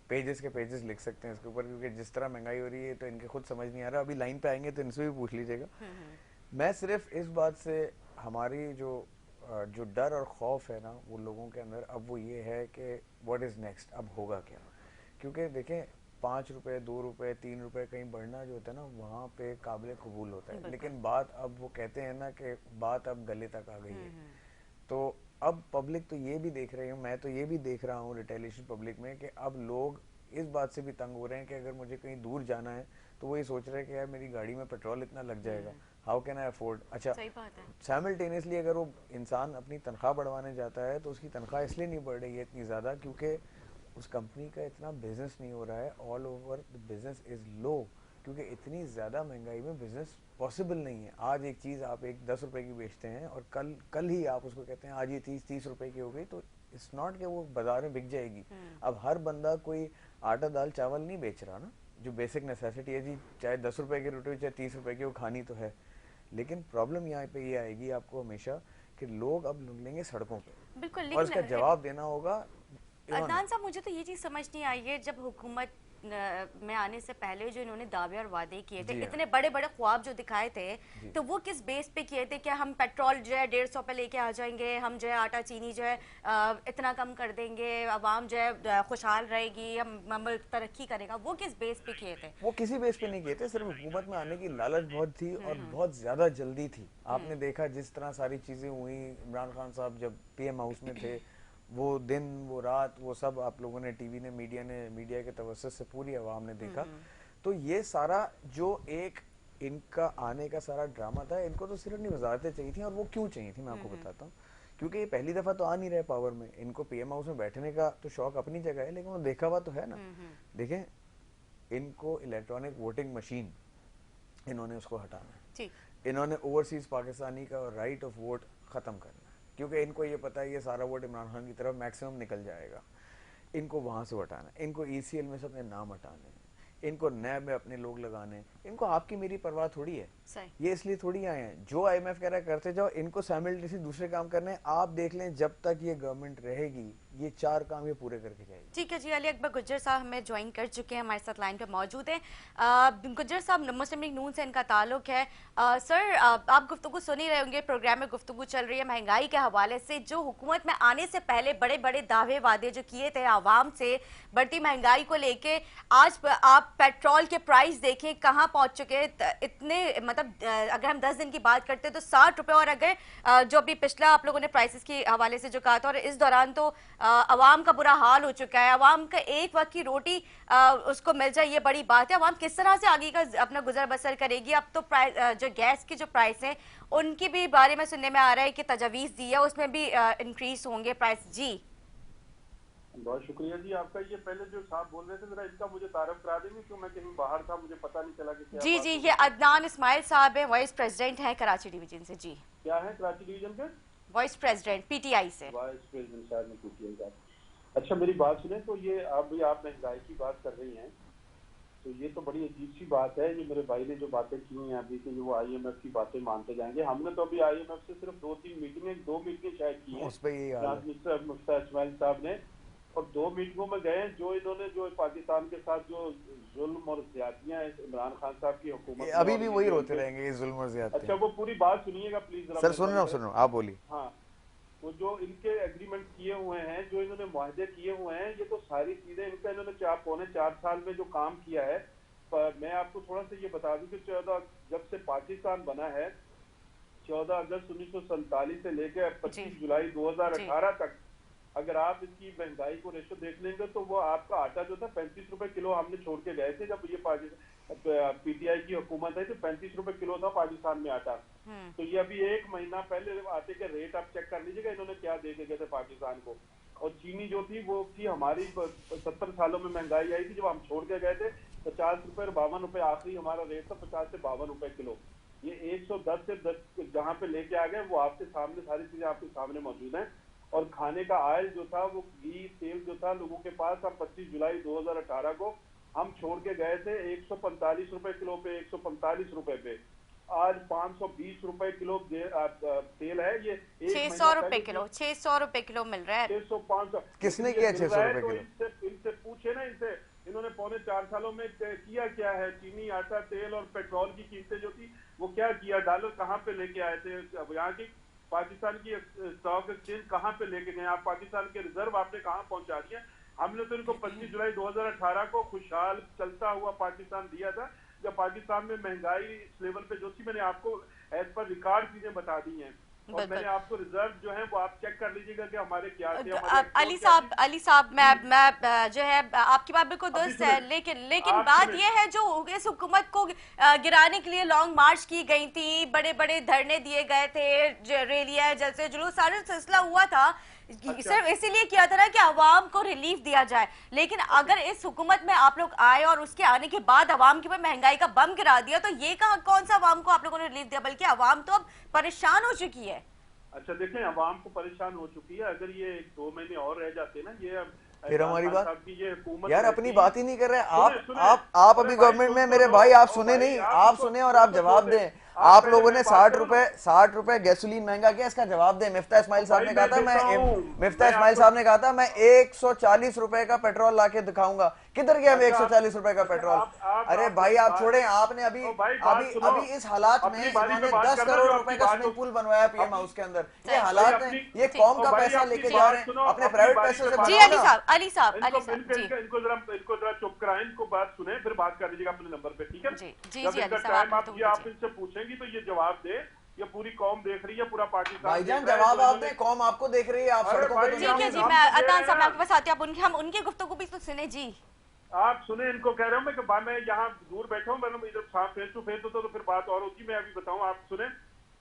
पेजेस के पेजेस लिख सकते हैं इसके ऊपर, क्योंकि जिस तरह महंगाई हो रही है तो इनके खुद समझ नहीं आ रहा। अभी लाइन पे आएंगे तो इनसे भी पूछ लीजिएगा। मैं सिर्फ इस बात से, हमारी जो डर और खौफ है ना वो लोगों के अंदर, अब वो ये है कि व्हाट इज़ नेक्स्ट, अब होगा क्या। क्योंकि देखें, 5 रुपए 2 रुपए 3 रुपए कहीं बढ़ना जो होता है ना, वहाँ पे काबिल कबूल होता है, लेकिन बात अब वो कहते हैं ना कि बात अब गले तक आ गई है। तो अब पब्लिक तो ये भी देख रही हूँ, मैं तो ये भी देख रहा हूँ रिटेलिएशन पब्लिक में, कि अब लोग इस बात से भी तंग हो रहे हैं कि अगर मुझे कहीं दूर जाना है तो वो ये सोच रहे हैं कि यार मेरी गाड़ी में पेट्रोल इतना लग जाएगा, हाउ कैन आई अफोर्ड। अच्छा, सही बात है। साइमल्टेनियसली अगर वो इंसान अपनी तनख्वाह बढ़वाने जाता है तो उसकी तनख्वाह इसलिए नहीं बढ़ रही है इतनी ज़्यादा क्योंकि उस कंपनी का इतना बिजनेस नहीं हो रहा है, all over the business is low, क्योंकि इतनी ज़्यादा महंगाई में बिजनेस पॉसिबल नहीं है। आज एक चीज़ आप एक 10 रुपए की बेचते हैं और कल ही आप उसको कहते हैं आज ये 30 रुपए की हो गई, तो इट्स नॉट कि वो बाजार में बिक जाएगी। अब हर बंदा कोई आटा दाल चावल नहीं बेच रहा ना, जो बेसिक नेसेसिटी है जी, चाहे 10 रुपए की रोटी चाहे 30 रुपए की, वो खानी तो है। लेकिन प्रॉब्लम यहाँ पे ये आएगी आपको हमेशा कि लोग अब निकलेंगे सड़कों पे बिल्कुल, और लेकिन इसका जवाब देना होगा इन्होंने। अदनान साहब, मुझे तो ये चीज़ समझ नहीं आई है, जब हुकूमत में आने से पहले जो इन्होंने दावे और वादे किए थे, जी हाँ। इतने बड़े बड़े ख्वाब जो दिखाए थे, जी। तो वो किस बेस पे किए थे? क्या हम पेट्रोल जो है 150 पे लेके आ जाएंगे, हम जो है आटा चीनी जो है इतना कम कर देंगे, आवाम जो है खुशहाल रहेगी, हम मुल्क तरक्की करेगा, वो किस बेस पे किए थे? वो किसी बेस पे नहीं किए थे, सिर्फ हुकूमत में आने की लालच बहुत थी और बहुत ज्यादा जल्दी थी। आपने देखा जिस तरह सारी चीजें हुई, इमरान खान साहब जब पीएम हाउस में थे, वो दिन वो रात वो सब आप लोगों ने, टीवी ने, मीडिया के तवज्जुह से पूरी आवाम ने देखा। तो ये सारा जो एक इनका आने का सारा ड्रामा था, इनको तो सिर्फ नहीं वजारतें चाहिए थी, और वो क्यों चाहिए थी मैं आपको बताता हूँ। क्योंकि ये पहली दफा तो आ नहीं रहे पावर में, इनको पीएम हाउस में बैठने का तो शौक अपनी जगह है, लेकिन वो देखा हुआ तो है ना। देखें, इनको इलेक्ट्रॉनिक वोटिंग मशीन, इन्होंने उसको हटाना है। ठीक। इन्होंने ओवरसीज पाकिस्तानी का राइट ऑफ वोट खत्म करना है, क्योंकि इनको ये पता है ये सारा वोट इमरान खान की तरफ मैक्सिमम निकल जाएगा। इनको वहां से हटाना है, इनको ईसीएल में से अपने नाम हटाने हैं, इनको नैब में अपने लोग लगाने हैं। इनको आपकी मेरी परवाह थोड़ी है, ये इसलिए थोड़ी आए हैं। जो आईएमएफ कह रहा है करते जाओ, इनको साइमल्टेनियसली दूसरे काम करने हैं। आप देख लें, जब तक ये गवर्नमेंट रहेगी ये 4 काम ये पूरे करके जाएगी। ठीक है जी। अली अकबर गुज्जर साहब हमें ज्वाइन कर चुके हैं, हमारे साथ लाइन पे मौजूद हैं। गुज्जर साहब, मुस्लिम लीग नून से इनका ताल्लुक है। सर, आप गुफ्तगू सुन ही रहे होंगे, प्रोग्राम में गुफ्तगू चल रही है महंगाई के हवाले से। जो हुकूमत में आने से पहले बड़े बड़े दावे वादे जो किए थे आवाम से बढ़ती महंगाई को लेके, आज आप पेट्रोल के प्राइस देखें कहाँ पहुंच चुके हैं। इतने मतलब अगर हम 10 दिन की बात करते हैं तो 60 रुपए, और अगर जो अभी पिछला आप लोगों ने प्राइसेस के हवाले से जो कहा था, और इस दौरान तो अवाम का बुरा हाल हो चुका है। अवाम का एक वक्त की रोटी उसको मिल जाए, ये बड़ी बात है। अवाम किस तरह से आगे का अपना गुजर बसर करेगी? अब तो जो गैस की जो प्राइस है उनकी भी बारे में सुनने में आ रहा है कि तजवीज़ दी है, उसमें भी इंक्रीज होंगे प्राइस। जी, बहुत शुक्रिया जी आपका। ये पहले जो साहब बोल रहे थे, जरा इनका मुझे तारफ करा देंगे, क्यों मैं कहीं बाहर था, मुझे पता नहीं चला कि क्या जी बात जी, है। ये अदनान इस्माइल साहब है, वाइस प्रेसिडेंट है कराची डिवीजन से। जी, क्या है कराची डिवीजन के वाइस प्रेसिडेंट पीटीआई से। वाइस प्रेसिडेंट साहब ने पीटीआई का। अच्छा, मेरी बात सुने। तो ये आप महंगाई की बात कर रही हैं, तो ये तो बड़ी अजीब सी बात है। ये मेरे भाई ने जो बातें की हैं अभी कि वो आईएमएफ की बातें मानते जाएंगे। हमने तो अभी आईएमएफ से सिर्फ 2 मीटिंगें शायद की हैं, उस पे ये मुफ्ती इस्माइल साहब ने, और 2 मीटिंगों में गए जो इन्होंने जो पाकिस्तान के साथ जो जुल्म और ज्यादतियां इमरान खान साहब की हुकूमत, अभी भी वही रोते रहेंगे ये जुल्म और ज्यादती। अच्छा, वो पूरी बात सुनिएगा प्लीज। सर सुन रहा हूँ, आप बोलिए। हाँ, वो जो इनके एग्रीमेंट किए हुए हैं, जो इन्होंने मुआहदे किए हुए हैं, ये तो सारी चीजें इनका इन्होंने 4 साल में जो काम किया है। मैं आपको थोड़ा सा ये बता दूं कि 14 जब से पाकिस्तान बना है, 14 अगस्त 1947 से लेकर 25 जुलाई 2018 तक, अगर आप इसकी महंगाई को रेशो देख लेंगे तो वो आपका आटा जो था 35 रुपए किलो हमने छोड़ के गए थे जब ये पीटीआई की हुकूमत है, तो 35 रुपए किलो था पाकिस्तान में आटा। तो ये अभी 1 महीना पहले आटे के रेट आप चेक कर लीजिएगा इन्होंने क्या दे के गए थे पाकिस्तान को। और चीनी जो थी वो थी हमारी 70 सालों में महंगाई आई थी जब हम छोड़ के गए थे, 50 रुपए और 52 रुपए आखिरी हमारा रेट था, 50 से 52 रुपए किलो। ये 110 से 10 जहाँ पे लेके आ गए वो आपके सामने सारी चीजें आपके सामने मौजूद हैं। और खाने का ऑयल जो था, वो घी तेल जो था लोगों के पास, अब 25 जुलाई 2018 को हम छोड़ के गए थे 145 रुपए किलो पे, 145 रुपए पे। आज 520 रुपए किलो तेल है। ये 600 रुपए किलो, 600 रुपए किलो मिल रहा है। 600 500 किसने किया 600 रुपए तो किलो? इनसे पूछे ना, इनसे इन्होंने पौने 4 सालों में किया क्या है। चीनी, आटा, तेल और पेट्रोल की कीमतें जो थी वो क्या किया, डॉलर कहाँ पे लेके आए थे, अब यहाँ की पाकिस्तान की स्टॉक एक्सचेंज कहाँ पे लेके गए आप, पाकिस्तान के रिजर्व आपने कहाँ पहुंचा दिया। हमने तो इनको 25 जुलाई 2018 को खुशहाल चलता हुआ पाकिस्तान दिया था, जब पाकिस्तान में महंगाई इस लेवल पे जो थी। मैंने आपको एज पर रिकॉर्ड चीजें बता दी हैं, और मैंने आपको रिजर्व जो है वो आप चेक कर लीजिएगा कि हमारे क्या थे। अली साहब मैं जो है आपकी बात बिल्कुल दुरुस्त है, लेकिन बात यह है जो इस हुकूमत को गिराने के लिए लॉन्ग मार्च की गई थी, बड़े बड़े धरने दिए गए थे, रैलियां, जलसे जुलूस, सारा सिलसिला हुआ था, सिर्फ इसीलिए किया था ना कि आवाम को रिलीफ दिया जाए। लेकिन अगर इस हुकूमत में आप लोग आए और उसके आने के बाद आवाम के ऊपर महंगाई का बम गिरा दिया, तो ये कौन सा आवाम को आप लोगों ने रिलीफ दिया, बल्कि आवाम तो अब परेशान हो चुकी है। अच्छा देखें, आवाम को परेशान हो चुकी है। अगर ये 2 महीने और रह जाते ना, ये फिर हमारी बात हुकूमत यार अपनी बात ही नहीं कर रहे आप अभी गवर्नमेंट में मेरे भाई, आप सुने नहीं, आप सुने और आप जवाब दें। आप लोगों ने 60 रुपए गैसोलीन महंगा किया, इसका जवाब दें। मिफ्ता इस्माइल साहब ने कहा था मैं 140 रुपए का पेट्रोल लाके दिखाऊंगा। किधर गया 140 रुपए का पेट्रोल? अरे भाई आप छोड़े, आपने अभी इस हालात में इन्होंने 10 करोड़ रुपए का स्विमिंग पूल बनवाया पीएम हाउस के अंदर। ये हालात है, ये कौम का पैसा लेके जा रहे हैं अपने प्राइवेट पैसे से। जी अली साहब इनको जरा चुप कराएं, इनको बात सुने, फिर बात कर लीजिएगा अपने नंबर पे, ठीक है? जी अली साहब आप इनसे पूछेंगे तो ये जवाब दे। ये पूरी कौम देख रही है, पूरा पाकिस्तान भाईजान जवाब आप दें, कौम आपको देख रही है, आप सड़कों पे। ठीक है जी, मैं अदनान साहब आपके पास आती हूं, हम उनकी गुफ्तगू भी तो सुने जी। आप सुने, इनको कह रहा हूं मैं कि मैं यहाँ दूर बैठा हूँ, मैं इधर फेस टू फेस होता तो फिर बात और होती। मैं अभी बताऊं, आप सुने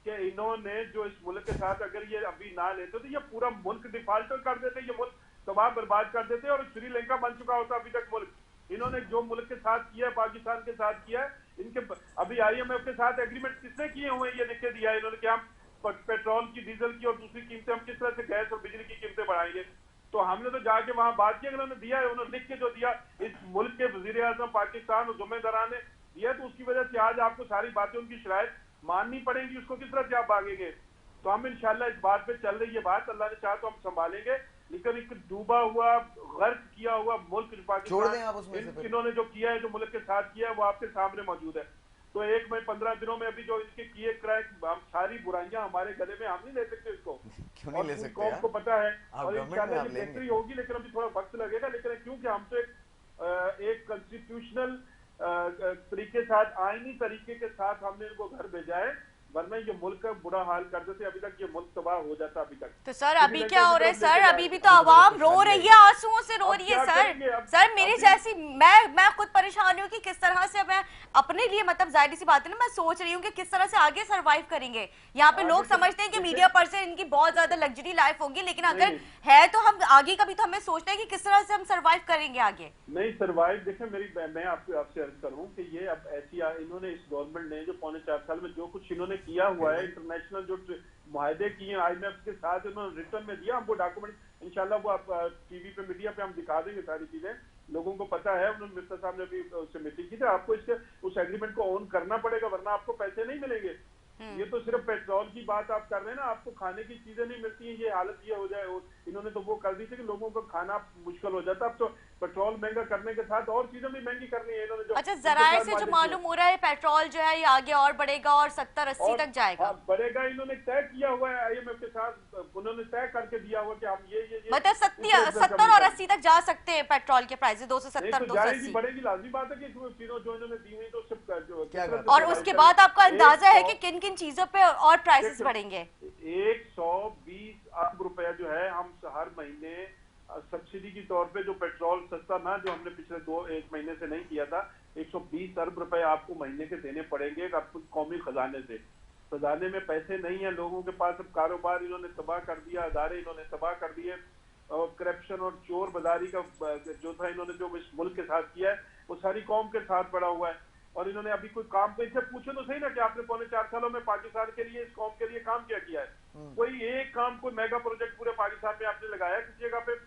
कि इन्होंने जो इस मुल्क के साथ अगर ये अभी ना लेते तो ये पूरा मुल्क डिफॉल्टर कर देते, ये मुल्क तबाह बर्बाद कर देते और श्रीलंका बन चुका होता अभी तक मुल्क। इन्होंने जो मुल्क के साथ किया है, पाकिस्तान के साथ किया है, इनके अभी IMF के साथ एग्रीमेंट किसने किए हुए हैं, ये लिख के दिया है इन्होंने कि हम पेट्रोल की, डीजल की और दूसरी कीमतें, हम किस तरह से गैस और बिजली की कीमतें बढ़ाएंगे। तो हमने तो जाके वहां बात की, उन्होंने दिया है, उन्होंने लिख के जो दिया इस मुल्क के वजीर आजम पाकिस्तान और जुम्मेदारान ने दिया, तो उसकी वजह से आज आपको सारी बातें उनकी शरायत माननी पड़ेगी। उसको किस तरह से आप भागेंगे? तो हम इंशाल्लाह इस बात पे चल रही है बात, अल्लाह ने चाहा तो हम संभालेंगे। लेकिन एक डूबा हुआ, गर्क किया हुआ मुल्क पाकिस्तान, इन्होंने जो किया है, जो मुल्क के साथ किया है, वो आपके सामने मौजूद है। तो 15 दिनों में अभी जो इनके किए क्रैक, हम सारी बुराइयां हमारे गले में, हम नहीं ले सकते इसको। क्यों नहीं ले सकते? कौम को पता है और इंशाल्लाह बेहतरी होगी, लेकिन अभी थोड़ा वक्त लगेगा। लेकिन क्योंकि हम तो एक कॉन्स्टिट्यूशनल तरीके साथ, आईनी तरीके के साथ हमने इनको घर भेजा है, वरना ये मुल्क का बुरा हाल कर देते, अभी तक ये मुल्क तबाह हो जाता अभी तक। तो सर अभी क्या हो रहा है सर? अभी भी तो आवाम रो रही है, आंसुओं से रो रही है सर मेरी जैसी मैं खुद परेशान हूँ कि किस तरह से मैं अपने लिए, मतलब जाहिर सी बात है ना, मैं सोच रही हूँ कि किस तरह से आगे सरवाइव करेंगे। यहाँ पे लोग समझते हैं कि मीडिया पर्सन इनकी बहुत ज्यादा लग्जरी लाइफ होगी, लेकिन अगर है तो हम आगे का भी तो हमें सोचना है कि किस तरह से हम सरवाइव करेंगे आगे। नहीं सरवाइव, देखें मैं आपसे अर्ज करूँ कि ये अब ऐसी, इन्होंने इस गवर्नमेंट ने जो पौने 4 साल में जो कुछ इन्होंने किया हुआ है, इंटरनेशनल जो मुआहदे किए IMF के साथ, इन्होंने रिटर्न में दिया, हमको डॉक्यूमेंट इंशाल्लाह वो आप टीवी पे, मीडिया पे हम दिखा देंगे सारी चीजें, लोगों को पता है। उन्होंने मिस्टर साहब ने भी उससे मीटिंग की थी। आपको इसके उस एग्रीमेंट को ऑन करना पड़ेगा, वरना आपको पैसे नहीं मिलेंगे। ये तो सिर्फ पेट्रोल की बात आप कर रहे हैं ना, आपको खाने की चीजें नहीं मिलती हैं, ये हालत ये हो जाए। इन्होंने तो वो कर दी थी कि लोगों को खाना मुश्किल हो जाता। अब तो पेट्रोल महंगा करने के साथ और चीजें भी महंगी करनी है इन्होंने। जो अच्छा, जराये से जो मालूम हो रहा है पेट्रोल जो है ये आगे और बढ़ेगा और 70-80 तक जाएगा। बढ़ेगा, इन्होंने तय किया हुआ है IMF के साथ, उन्होंने तय करके दिया हुआ कि हम ये मतलब 70 और 80 तक जा सकते हैं पेट्रोल के प्राइस, 270 280 बढ़ेगी। लाजमी बात है कि चीजों जो इन्होंने दी हुई तो उससे, और उसके बाद आपका अंदाजा है कि किन किन चीजों पे और प्राइसेस बढ़ेंगे? 120 अरब रुपया जो है हम हर महीने सब्सिडी के तौर पे, जो पेट्रोल सस्ता ना, जो हमने पिछले 1 महीने से नहीं किया था, 120 अरब रुपए आपको महीने के देने पड़ेंगे आपको कौमी खजाने से। खजाने में पैसे नहीं है लोगों के पास। अब कारोबार इन्होंने तबाह कर दिया, अदारे इन्होंने तबाह कर दिए, और करप्शन और चोर बाजारी का जो था, इन्होंने जो इस मुल्क के साथ किया है वो सारी कौम के साथ पड़ा हुआ है। और इन्होंने अभी कोई काम, तो इनसे पूछो तो सही ना कि आपने पौने 4 सालों में पाकिस्तान के लिए, इस कौम के लिए काम क्या किया है? कोई एक काम, कोई मेगा प्रोजेक्ट पूरे पाकिस्तान में आपने लगाया किसी जगह पे?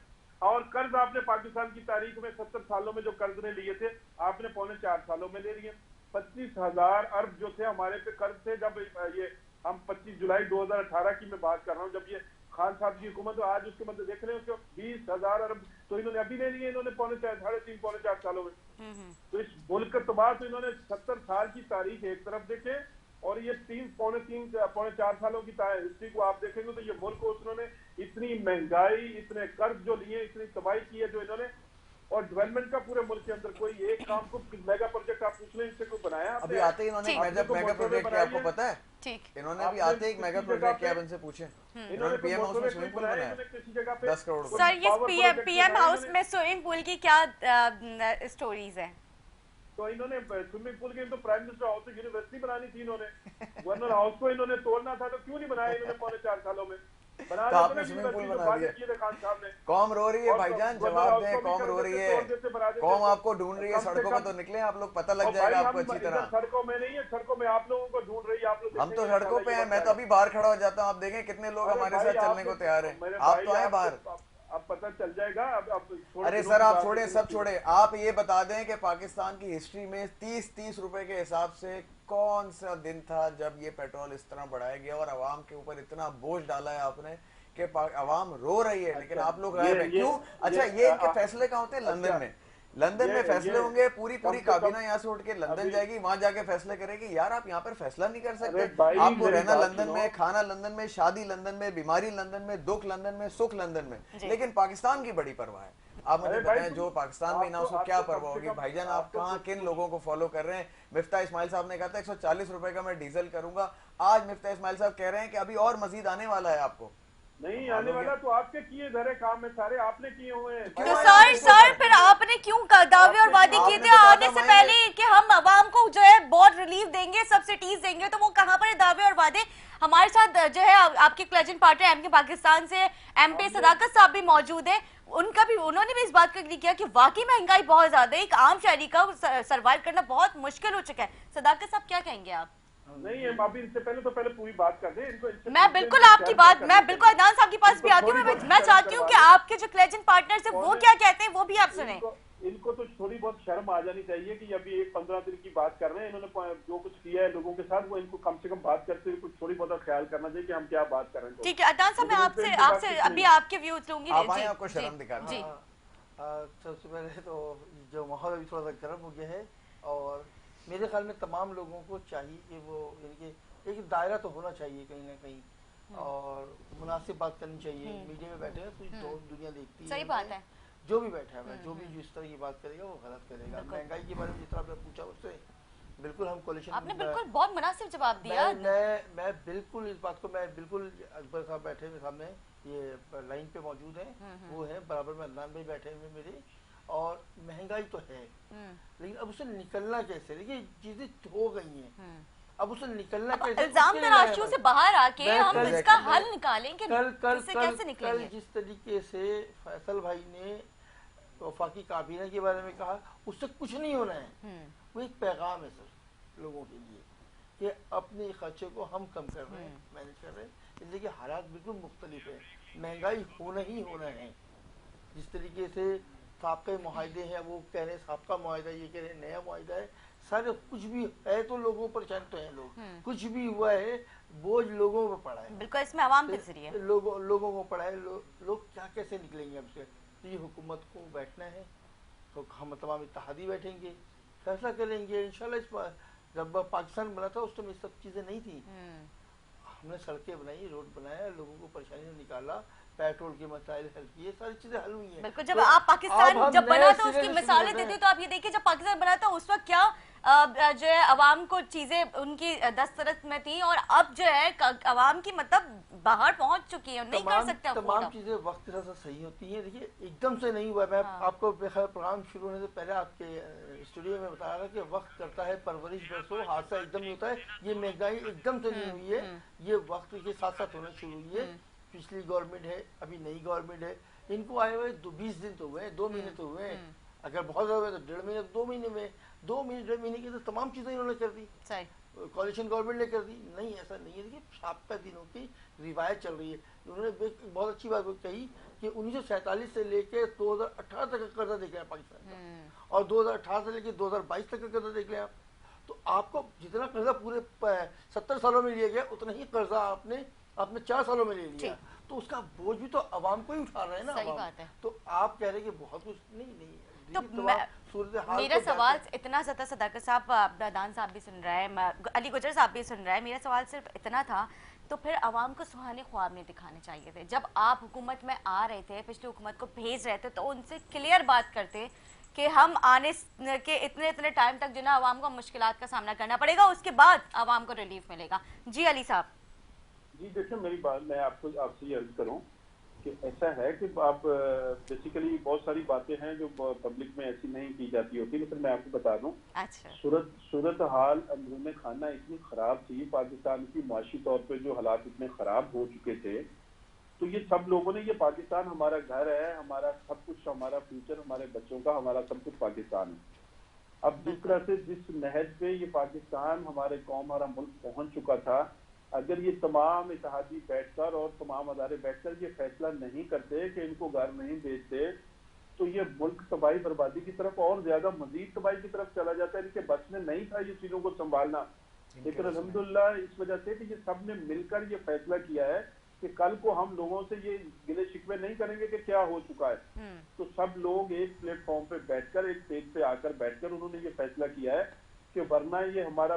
और कर्ज आपने पाकिस्तान की तारीख में 70 सालों में जो कर्ज ने लिए थे, आपने पौने 4 सालों में ले लिए। 25,000 अरब जो थे हमारे पे कर्ज थे, जब ये हम 25 जुलाई 2018 की मैं बात कर रहा हूँ, जब ये खान साहब की हुकूमत, तो आज उसके मतलब देख रहे हो 20,000 अरब तो इन्होंने अभी ले लिए, इन्होंने 3.5 सालों में। तो इस मुल्क का तबाह, तो इन्होंने 70 साल की तारीख एक तरफ देखे, और ये 3.4 सालों की हिस्ट्री को आप देखेंगे तो ये मुल्क को उन्होंने इतनी महंगाई, इतने कर्ज जो लिए, इतनी तबाही की है जो इन्होंने, और डेवलपमेंट का पूरे मुल्क के अंदर कोई एक काम को मेगा प्रोजेक्ट आप पूछ लें इनसे कोई बनाया? अभी आते ही इन्होंने मेगा प्रोजेक्ट किया, आपको पता है? ठीक, इन्होंने अभी आते ही एक मेगा प्रोजेक्ट किया, इनसे पूछे। इन्होंने पीएम हाउस में स्विमिंग पूल बनाया किसी जगह पे। 10 करोड़। सर ये पीएम हाउस में स्विमिंग पूल की क्या स्टोरीज है? तो इन्होंने स्विमिंग पूल के तो प्राइम मिनिस्टर हाउस से यूनिवर्सिटी बनानी थी, इन्होंने गवर्नर हाउस को इन्होंने तोड़ना था, तो क्यों नहीं बनाया इन्होंने 4.5 सालों में? तो आपने स्विमिंग पूल बना दिया। कौम रो रही है भाईजान, जवाब दें, कौम रो रही है, कौम आपको ढूंढ रही है, सड़कों में तो निकले आप लोग, पता लग जाएगा आपको अच्छी तरह। सड़कों में नहीं है, सड़कों में आप लोगों को ढूंढ रही है, आप लोग। हम तो सड़कों पे हैं, मैं तो अभी बाहर खड़ा हो जाता हूँ, आप देखें कितने लोग हमारे साथ चलने को तैयार हैं। आप तो आए बाहर, अब पता चल जाएगा। अब अरे सर आप छोड़े, सब छोड़े, आप ये बता दें कि पाकिस्तान की हिस्ट्री में 30 रुपए के हिसाब से कौन सा दिन था जब ये पेट्रोल इस तरह बढ़ाया गया और अवाम के ऊपर इतना बोझ डाला है आपने कि अवाम रो रही है, लेकिन आप लोग गायब हैं क्यों? अच्छा, ये इनके फैसले कहाँ होते हैं? लंदन में। लंदन में फैसले होंगे, पूरी काबीना यहाँ से उठ के लंदन जाएगी, वहां जाके फैसले करेगी। यार आप यहाँ पर फैसला नहीं कर सकते? आपको रहना लंदन में, खाना लंदन में, शादी लंदन में, बीमारी लंदन में, दुख लंदन में, सुख लंदन में, लेकिन पाकिस्तान की बड़ी परवाह है। आप मुझे बताएं, जो पाकिस्तान में ना उसको क्या परवाह होगी? भाईजान आप कहाँ किन लोगों को फॉलो कर रहे हैं? मिफ्ता इस्माइल साहब ने कहा था 140 रुपए का मैं डीजल करूंगा, आज मिफ्ता इस्माइल साहब कह रहे हैं कि अभी और मजीद आने वाला है। आपको नहीं आने वाला, तो आपके किए धरे काम है सारे आपने किए हुए हैं। तो सर फिर आपने क्यों दावे और वादे किए थे आने से पहले कि हम अवाम को जो है बहुत रिलीफ देंगे, सब्सिडीज देंगे, तो वो कहाँ पर दावे और वादे? हमारे साथ जो है आपके प्लेजेंट पार्टनर एमके पाकिस्तान से एमपी सदाकत साहब भी मौजूद है, उन्होंने भी इस बात का जिक्र किया कि वाकई महंगाई बहुत ज्यादा है, एक आम शहरी का सर्वाइव करना बहुत मुश्किल हो चुका है। सदाकत साहब क्या कहेंगे आप? नहीं हम अभी इनसे पहले पूरी बात कर दें इनको। मैं बिल्कुल आपकी बात, मैं बिल्कुल अदनान साहब के पास भी आती हूँ, मैं चाहती हूँ कि आपके जो प्लेजेंट पार्टनर्स हैं वो क्या कहते हैं वो भी आप सुने। इनको तो थोड़ी बहुत शर्म आ जानी चाहिए कि अभी एक 15 दिन की बात कर रहे हैं, इन्होंने जो कुछ किया है लोगों के साथ, वो इनको कम से कम बात करते हुए कुछ थोड़ी बहुत ख्याल करना चाहिए कि हम क्या बात कर रहे हैं। ठीक है अदनान साहब, मैं आपसे अभी आपके व्यूज लूंगी। आपको शर्म दिखा जी। सबसे पहले तो जो माहौल अभी थोड़ा सा गर्म हो गया है, और मेरे ख्याल में तमाम लोगों को चाहिए कि वो इनके एक दायरा तो होना चाहिए कहीं ना कहीं, और मुनासिब बात करनी चाहिए। मीडिया में बैठे हैं पूरी दुनिया देखती है, सही बात है। जो भी बैठा है जो भी जिस तरह की बात करेगा वो गलत करेगा। महंगाई के बारे में जितना आपने पूछा उससे बिल्कुल हम कोलिशन, आपने बिल्कुल बहुत मुनासिब जवाब दिया। मैं बिल्कुल इस बात को, मैं बिल्कुल अकबर साहब बैठे हुए सामने ये लाइन पे मौजूद है, वो है बराबर में अदनान भाई बैठे हुए मेरे, और महंगाई तो है लेकिन अब उसे निकलना कैसे? देखिए चीजें हो गई हैं, अब उसे निकलना कैसे? इल्जाम तराशियों से बाहर आके हम इसका हल निकालें कि इससे कैसे निकलेंगे? जिस तरीके से फैसल भाई ने वफाकी काबीना के बारे में कहा, उससे कुछ नहीं होना है। वो एक पैगाम है सर लोगों के लिए कि अपने खर्चे को हम कम कर रहे हैं, मैनेज कर रहे हैं, इसलिए कि हालात बिल्कुल मुख्तलिफ है। महंगाई होना ही होना है। जिस तरीके से साबका मुआहदे हैं, वो कह रहे हैं साबका मुआहदा, ये कह रहे हैं नया मुआहदा है, सारे कुछ भी है तो लोगों पर परेशान तो हैं लोग, कुछ भी हुआ है बोझ लोगों पर पड़ा है। बिल्कुल इसमें आवाम के जरिए लोगों को पड़ा है। लोग क्या कैसे निकलेंगे अब से? तो ये हुकूमत को बैठना है, तो हम तमाम इत्तेहादी बैठेंगे, फैसला करेंगे इंशाल्लाह। इस बार जब पाकिस्तान बना था उस टाइम ये सब चीजें नहीं थी, हमने सड़कें बनाई, रोड बनाया, लोगों को परेशानी से निकाला, पेट्रोल के मसाइल हल किए, सारी चीजें हल हुई हैं। बिल्कुल, जब आप पाकिस्तान जब बना था उसकी मिसालें देते तो आप ये देखिए जब पाकिस्तान बना था उस वक्त क्या जो है अवाम को चीजें उनकी दस्तरस में थी, और अब जो है अवाम की मतलब बाहर पहुंच चुकी है, नहीं कर सकते। तमाम चीजें वक्त के साथ सही होती हैं। देखिए एकदम से नहीं हुआ। मैं आपको प्रोग्राम शुरू होने से पहले आपके स्टूडियो में बताया था कि वक्त करता है परवरिश बरसों, हादसा एकदम नहीं होता है। ये महंगाई एकदम से नहीं हुई है, ये वक्त के साथ साथ होना शुरू हुई है। पिछली गवर्नमेंट है, अभी नई गवर्नमेंट है, इनको आए हुए 20 दिन तो हुए, 2 महीने तो हुए, अगर बहुत ज्यादा हुए तो 1.5 महीने, 2 महीने में, 2 महीने 1.5 महीने की तो तमाम चीजें इन्होंने कर दी, कोalition गवर्नमेंट ने कर दी। नहीं ऐसा नहीं है। देखिए साबका दिनों की रिवायत चल रही है। उन्होंने बहुत अच्छी बात कही कि 1947 से लेकर 2018 तक का कर्जा देख रहे हैं पाकिस्तान का, और 2018 से लेकर 2022 तक का कर्जा देख रहे हैं आप। तो आपको जितना कर्जा पूरे 70 सालों में लिया गया उतना ही कर्जा आपने 4 सालों में ले लिया, तो उसका बोझ भी तो आवाम को ही उठा रहे हैं ना। सही आवाम। बात है। तो आप कह रहे हैं कि बहुत कुछ नहीं तो मेरा सवाल इतना सा सदाकत साहब, दान साहब भी सुन रहा है, अली गुजर साहब भी सुन रहा है, मेरा सवाल सिर्फ इतना था, तो फिर आवाम को सुहाने ख्वाब नहीं दिखाने चाहिए थे। जब आप हुकूमत में आ रहे थे, पिछली हुकूमत को भेज रहे थे, तो उनसे क्लियर बात करते कि हम आने के इतने टाइम तक जो ना आवाम को मुश्किलात का सामना करना पड़ेगा, उसके बाद आवाम को रिलीफ मिलेगा। जी अली साहब। जी देखिए, मेरी बात मैं आपसे ये अर्ज करूं कि ऐसा है कि आप बेसिकली बहुत सारी बातें हैं जो पब्लिक में ऐसी नहीं की जाती होती, लेकिन मैं आपको बता दूं। अच्छा। सूरत हाल अंदरूने खाना इतनी खराब थी, पाकिस्तान की माशी तौर पे जो हालात इतने खराब हो चुके थे, तो ये सब लोगों ने, ये पाकिस्तान हमारा घर है, हमारा सब कुछ, हमारा फ्यूचर, हमारे बच्चों का, हमारा सब कुछ पाकिस्तान है। अब जिस तरह से जिस नहज पे ये पाकिस्तान हमारे कौम, हमारा मुल्क पहुंच चुका था, अगर ये तमाम इत्तेहादी बैठकर और तमाम अदारे बैठकर ये फैसला नहीं करते कि इनको घर नहीं भेजते, तो ये मुल्क तबाही बर्बादी की तरफ और ज्यादा मजीद तबाही की तरफ चला जाता है। इनके बस में नहीं था ये चीजों को संभालना, लेकिन अल्हम्दुलिल्लाह इस वजह से कि ये सब ने मिलकर ये फैसला किया है कि कल को हम लोगों से ये गिले शिकवे नहीं करेंगे कि क्या हो चुका है। तो सब लोग एक प्लेटफॉर्म पे बैठकर, एक स्टेज पे आकर बैठकर उन्होंने ये फैसला किया है कि वरना ये हमारा,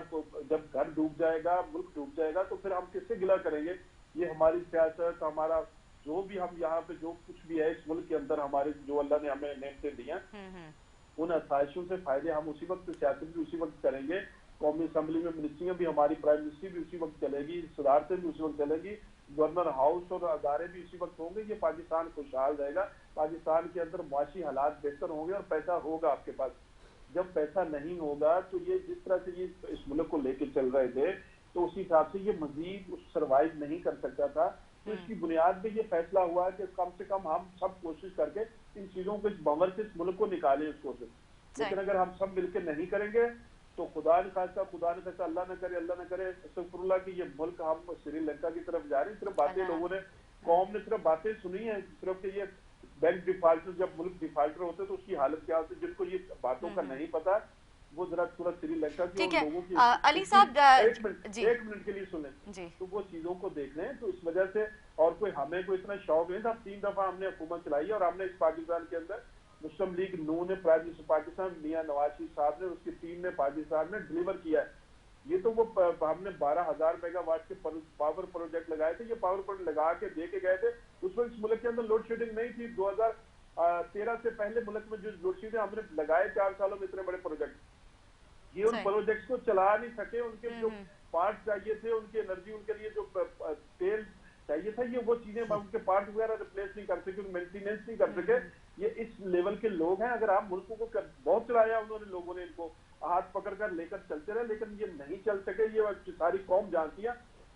जब घर डूब जाएगा, मुल्क डूब जाएगा, तो फिर हम किससे गिला करेंगे। ये हमारी सियासत, हमारा जो भी, हम यहाँ पे जो कुछ भी है इस मुल्क के अंदर, हमारे जो अल्लाह ने हमें नेमतें दी हैं, उन आसाइशों से फायदे हम उसी वक्त, सियासत भी उसी वक्त करेंगे, कौमी असम्बली में मिनिस्ट्रियाँ भी, हमारी प्राइम मिनिस्ट्री भी उसी वक्त चलेगी, सदारतें भी उसी वक्त चलेगी, गवर्नर हाउस और अदारे भी उसी वक्त होंगे। ये पाकिस्तान खुशहाल रहेगा, पाकिस्तान के अंदर माशी हालात बेहतर होंगे और पैसा होगा आपके पास। जब पैसा नहीं होगा तो ये जिस तरह से ये इस मुल्क को लेके चल रहे थे, तो उसी हिसाब से ये मजीद सर्वाइव नहीं कर सकता था। तो इसकी बुनियाद पे ये फैसला हुआ कि कम से कम हम सब कोशिश करके इन चीजों को, इस भंवर से इस मुल्क को निकालें इसको से। लेकिन अगर हम सब मिलकर नहीं करेंगे तो खुदा न खास्ता, अल्लाह न करे अस्तगफुरुल्लाह कि ये मुल्क हम श्रीलंका की तरफ जा रहे हैं। सिर्फ बातें लोगों ने, कौम ने सिर्फ बातें सुनी है, सिर्फ कि ये बैंक डिफाल्टर, जब मुल्क डिफाल्टर होते तो उसकी हालत क्या होती है, जिनको ये बातों का नहीं पता, वो जरा थोड़ा श्रीलंका की और लोगों की, अली साहब एक मिनट के लिए सुने, तो वो चीजों को देख लें। तो इस वजह से, और कोई हमें कोई इतना शौक नहीं था। 3 दफा हमने हुकूमत चलाई और हमने इस पाकिस्तान के अंदर, मुस्लिम लीग नून ने, प्राइम मिनिस्टर पाकिस्तान मियां नवाज शरीफ साहब ने, उसकी टीम ने पाकिस्तान में डिलीवर किया है। ये तो वो हमने 12,000 मेगावाट के पावर प्रोजेक्ट लगाए थे, ये पावर प्रोजेक्ट लगा के दे के गए थे। उस वक्त इस मुल्क के अंदर लोड शेडिंग नहीं थी। 2013 से पहले मुल्क में जो लोड शेडिंग हमने लगाए 4 सालों में, इतने बड़े प्रोजेक्ट, ये उन प्रोजेक्ट्स को चला नहीं सके। उनके जो पार्ट चाहिए थे, उनकी एनर्जी, उनके लिए जो तेल चाहिए था, ये वो चीजें उनके पार्ट वगैरह रिप्लेस नहीं कर सके, मेंटेनेंस नहीं कर सके। ये इस लेवल के लोग हैं। अगर आप मुल्कों को बहुत चलाया उन्होंने, लोगों ने इनको हाथ पकड़ कर लेकर चलते रहे, लेकिन ये नहीं चल सके। ये सारी कौम जानती है।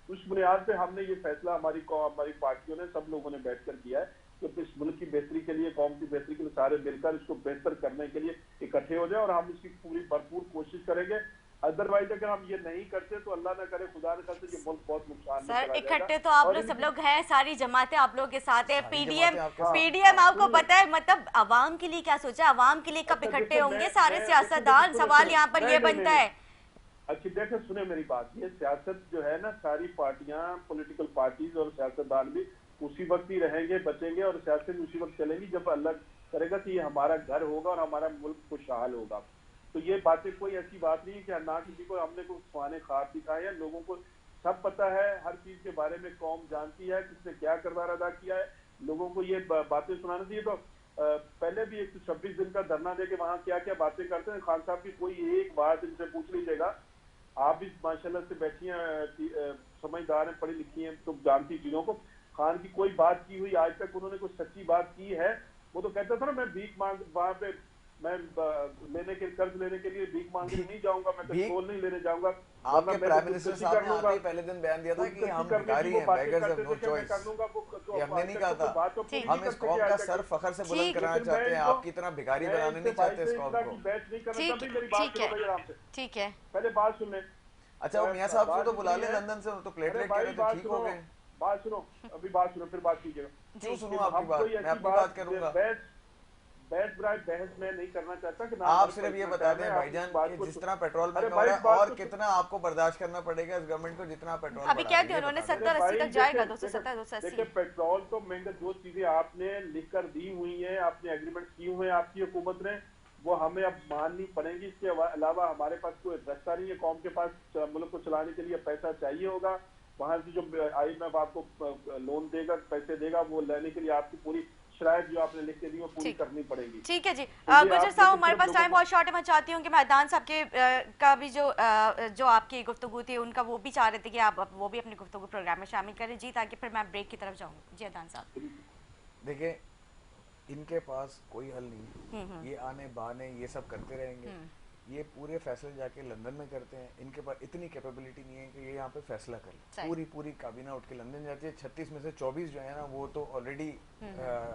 उस बुनियाद पे हमने ये फैसला, हमारी पार्टियों ने, सब लोगों ने बैठकर किया है कि इस मुल्क की बेहतरी के लिए, कौम की बेहतरी के लिए सारे मिलकर इसको बेहतर करने के लिए इकट्ठे हो जाए और हम इसकी पूरी भरपूर कोशिश करेंगे। अदरवाइज अगर हम ये नहीं करते तो अल्लाह ना करे, खुदा न करे, ये मुल्क बहुत नुकसान में चला जाएगा। इकट्ठे तो आप लोग सब लोग हैं, सारी जमातें आप लोग के साथ है। पीडीएम आपको पता है मतलब अवाम के लिए क्या सोचा, अवाम के लिए कब इकट्ठे होंगे सारे सियासतदान? सवाल यहाँ पर ये बनता है। अच्छा देखे, सुने मेरी बात, ये सियासत जो है ना, सारी पार्टियां, पॉलिटिकल पार्टीज और सियासतदान भी उसी वक्त ही रहेंगे, बचेंगे और सियासत भी उसी वक्त चलेगी जब अल्लाह करेगा कि ये हमारा घर होगा और हमारा मुल्क खुशहाल होगा। तो ये बातें कोई ऐसी बात नहीं है कि ना किसी को हमने कोई खुआने ख्वाब दिखाए हैं। लोगों को सब पता है, हर चीज के बारे में कौम जानती है, किसने क्या किरदार अदा किया है। लोगों को ये बातें सुनाना चाहिए। तो पहले भी 126 दिन का धरना दे के वहाँ क्या क्या बातें करते हैं खान साहब की, कोई एक बात इनसे पूछ लीजिएगा। आप भी माशाल्लाह से बैठी हैं, समझदार हैं, पढ़ी लिखी हैं, तो जानती चीजों को। खान की कोई बात की हुई आज तक उन्होंने कोई सच्ची बात की है? वो तो कहता था ना, मैं भीख मांग, वहां पे मैं कर्ज लेने के लिए भीख मांगने नहीं जाऊंगा, मैं पेट्रोल नहीं लेने जाऊंगा। आपके प्राइम मिनिस्टर साहब ने आते ही पहले दिन बयान दिया था कि हम भिखारी हैं, बेगर्स हैव नो चॉइस। ये हमने नहीं कहा था। हम इस कौम का सर फखर से बुलंद कराना चाहते हैं, आपकी तरह भिखारी बनाने नहीं चाहते इस कौम को। ठीक है, पहले बात सुन ले। अच्छा, वो मियां साहब को तो बुला ले लंदन से, तो प्लेटलेट कह रहे थे, ठीक हो गए। बात सुनो, अभी बात सुनो, फिर बात कीजिएगा। क्यों सुनो आपकी बात, मैं अपनी बात करूंगा। बैठ बहस मैं नहीं करना चाहता कि आप सिर्फ ये बता दें भाईजान कि जिस तरह पेट्रोल महंगा हो रहा है और कितना आपको बर्दाश्त करना पड़ेगा इस गवर्नमेंट को जितना पेट्रोल अभी कह दिया उन्होंने 70-80 तक जाएगा, 270 280। देखिए पेट्रोल तो महंगा, जो चीजें आपने लिख कर दी हुई है, आपने एग्रीमेंट किए हुए हैं आपकी हुकूमत ने, वो हमें अब माननी पड़ेगी। इसके अलावा हमारे पास कोई रास्ता नहीं है। कौम के पास मुल्क को चलाने के लिए पैसा चाहिए होगा। वहां से जो IMF आपको लोन देगा, पैसे देगा, वो लेने के लिए आपकी पूरी शरायत जो आपने लिख के दी वो पूरी करनी पड़ेगी। ठीक है जी। गुजर साहब, हमारे पास टाइम बहुत शॉर्ट है। मैं चाहती हूँ कि मैं अदनान साहब के का भी जो आपकी गुफ्तगू थी उनका वो भी चाह रहे थे कि आप वो भी अपनी गुफ्तगू प्रोग्राम में शामिल करें जी, ताकि फिर मैं ब्रेक की तरफ जाऊँ। जी अदनान साहब। देखिए इनके पास कोई हल नहीं, ये आने बहाने ये सब करते रहेंगे। ये पूरे फैसले जाके लंदन में करते हैं। इनके पास इतनी कैपेबिलिटी नहीं है कि ये यहाँ पे फैसला कर ले। पूरी काबीना उठ के लंदन जाती है। 36 में से 24 जो है ना वो तो ऑलरेडी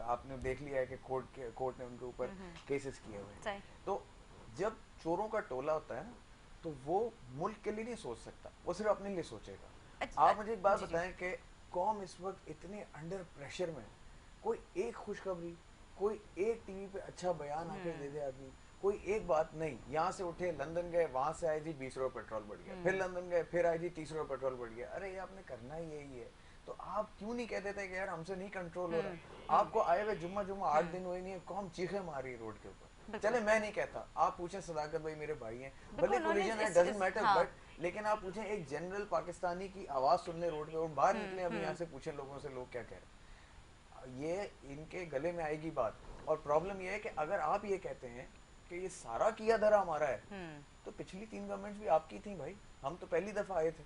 आपने देख लिया है कि कोर्ट ने उनके ऊपर केसेस किए हुए हैं। तो जब चोरों का टोला होता है ना तो वो मुल्क के लिए नहीं सोच सकता, वो सिर्फ अपने लिए सोचेगा। आप मुझे एक बात बताएं कि कौम इस वक्त इतने अंडर प्रेशर में, कोई एक खुशखबरी, कोई एक टीवी पे अच्छा बयान आके दे दे आदमी, कोई एक बात नहीं। यहाँ से उठे लंदन गए, वहां से आए जी 20 रुपए पेट्रोल बढ़ गया, फिर लंदन गए, फिर आए जी 30 रुपए पेट्रोल बढ़ गया। अरे ये आपने करना ही यही है, तो आप क्यों नहीं कह देते कि यार हमसे नहीं कंट्रोल हो रहा। आपको आए हुए जुम्मा 8 दिन हुए नहीं है, कौम चीखे मारी है रोड के ऊपर। चले मैं नहीं कहता, आप पूछे सदाकत भाई मेरे भाई हैं, भले कोलिजन है डजंट मैटर, बट लेकिन आप पूछे एक जनरल पाकिस्तानी की आवाज सुन ले रोड पे और बाहर निकले, अभी यहाँ से पूछे लोगों से लोग क्या कह रहे। ये इनके गले में आएगी बात। और प्रॉब्लम ये है कि अगर आप ये कहते हैं कि ये सारा किया धरा हमारा है, तो पिछली 3 गवर्नमेंट्स भी आपकी थी भाई। हम तो पहली दफा आए थे,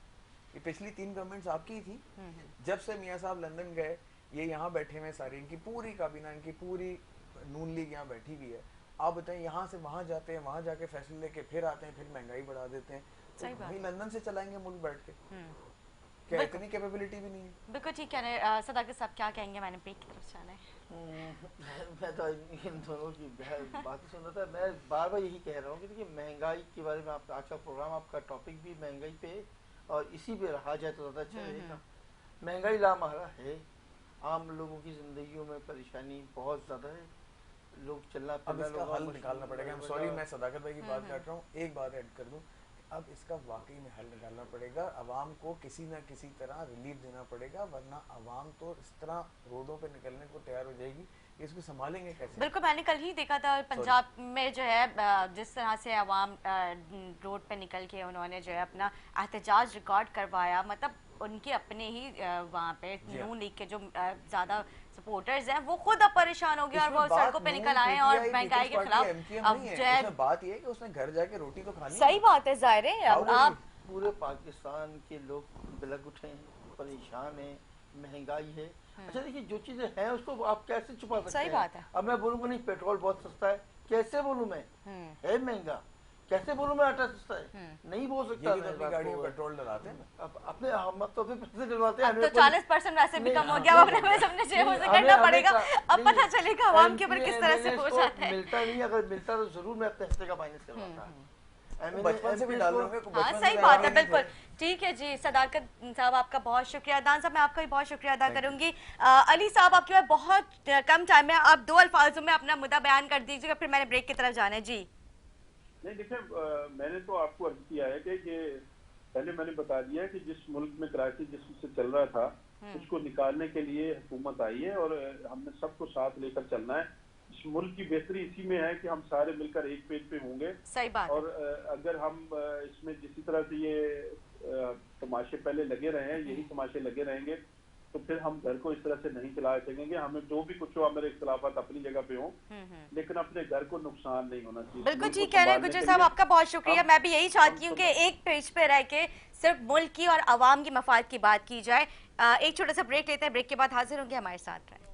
ये पिछली 3 गवर्नमेंट्स आपकी ही थी। जब से मियाँ साहब लंदन गए, ये यहाँ बैठे हुए सारी, इनकी पूरी काबीना, इनकी पूरी नून लीग यहाँ बैठी हुई है। आप बताएं, यहाँ से वहाँ जाते हैं, वहाँ जाके फैसले लेके फिर आते हैं, फिर महंगाई बढ़ा देते हैं। तो भाई लंदन से चलाएंगे मुल्क बैठ के, क्या इतनी कैपेबिलिटी भी नहीं है। बिल्कुल ठीक कह रहे हैं सदाकत साहब। क्या कहेंगे? मैंने ब्रेक की तरफ जाना है। मैं तो इन दोनों की बातें सुन रहा था। मैं बार बार यही कह रहा हूँ कि देखिए महंगाई के बारे में आपका आज का प्रोग्राम, आपका टॉपिक भी महंगाई पे, और इसी पे रहा जाए तो ज़्यादा अच्छा रहेगा। महंगाई लामहरा है, आम लोगों की जिंदगियों में परेशानी बहुत ज़्यादा है। लोग चलना अब इसका हल निकालना पड़ेगा। I'm sorry, मैं सदाकत भाई की बात काट रहा हूँ, एक बात ऐड कर दूँ। अब इसका वाकई में हल निकालना पड़ेगा। अवाम को किसी न किसी तरह रिलीफ देना पड़ेगा, वरना अवाम तो इस तरह रोडों पे निकलने को तैयार हो जाएगी। इसको संभालेंगे कैसे? बिल्कुल, मैंने कल ही देखा था पंजाब में जो है जिस तरह से अवाम रोड पे निकल के उन्होंने जो है अपना एहतजाज रिकॉर्ड करवाया। मतलब उनके अपने ही वहाँ पे नून लीग के जो ज़्यादा सपोर्टर्स हैं वो खुद अब परेशान हो गए और वो सड़कों पे निकल आए और महंगाई के खिलाफ। अब जो है बात ये है कि उसने घर जाके रोटी तो खानी। सही बात है, जाहिर है। अब आप पूरे पाकिस्तान के लोग बिलक उठे हैं, परेशान हैं, महंगाई है। अच्छा देखिए, जो चीजें हैं उसको आप कैसे छुपा सकते हैं? सही बात है। अब मैं बोलूँगा नहीं पेट्रोल बहुत सस्ता है, कैसे बोलूँ मैं? है महंगा, कैसे बोलूँ मैं आटा सस्ता है? नहीं बोल सकता। ये अपनी गाड़ी में पेट्रोल डलाते हैं, अब अपने हम तो अपने पैसे डलवाते हैं। तो 40% वैसे भी कम हो गया, अपने सबने जेबों से करना पड़ेगा। अब पता चलेगा आवाम के ऊपर किस तरह से बोझ आता है। मिलता नहीं, अगर मिलता तो जरूर मैं अपने हफ्ते का माइनस करवाता। बचपन से भी डाल रहे होंगे। हाँ सही बात है, बिल्कुल ठीक है जी। सदाकत साहब आपका बहुत शुक्रिया। अदनान साहब मैं आपका भी बहुत शुक्रिया अदा करूंगी। अली साहब आपके पास बहुत कम टाइम है, आप 2 अल्फाजों में अपना मुद्दा बयान कर दीजिएगा, फिर मैंने ब्रेक की तरफ जाना है जी। नहीं देखिए, मैंने तो आपको अर्ज किया है कि पहले मैंने बता दिया है कि जिस मुल्क में क्राइसिस जिससे चल रहा था उसको निकालने के लिए हुकूमत आई है और हमने सबको साथ लेकर चलना है। इस मुल्क की बेहतरी इसी में है कि हम सारे मिलकर एक पेज पे होंगे। सही बात। और अगर हम इसमें जिसी तरह से ये तमाशे पहले लगे रहे हैं, यही तमाशे लगे रहेंगे, तो फिर हम घर को इस तरह से नहीं चला सकेंगे। हमें जो भी कुछ हो, हमारे इख्तिलाफात अपनी जगह पे हो, लेकिन अपने घर को नुकसान नहीं होना चाहिए। बिल्कुल ठीक कह रहे हैं गुजर साहब, आपका बहुत शुक्रिया। मैं भी यही चाहती हूँ कि एक पेज पे रह के सिर्फ मुल्क की और आवाम की मफाद की बात की जाए। एक छोटा सा ब्रेक लेते हैं, ब्रेक के बाद हाजिर होंगे, हमारे साथ रहें।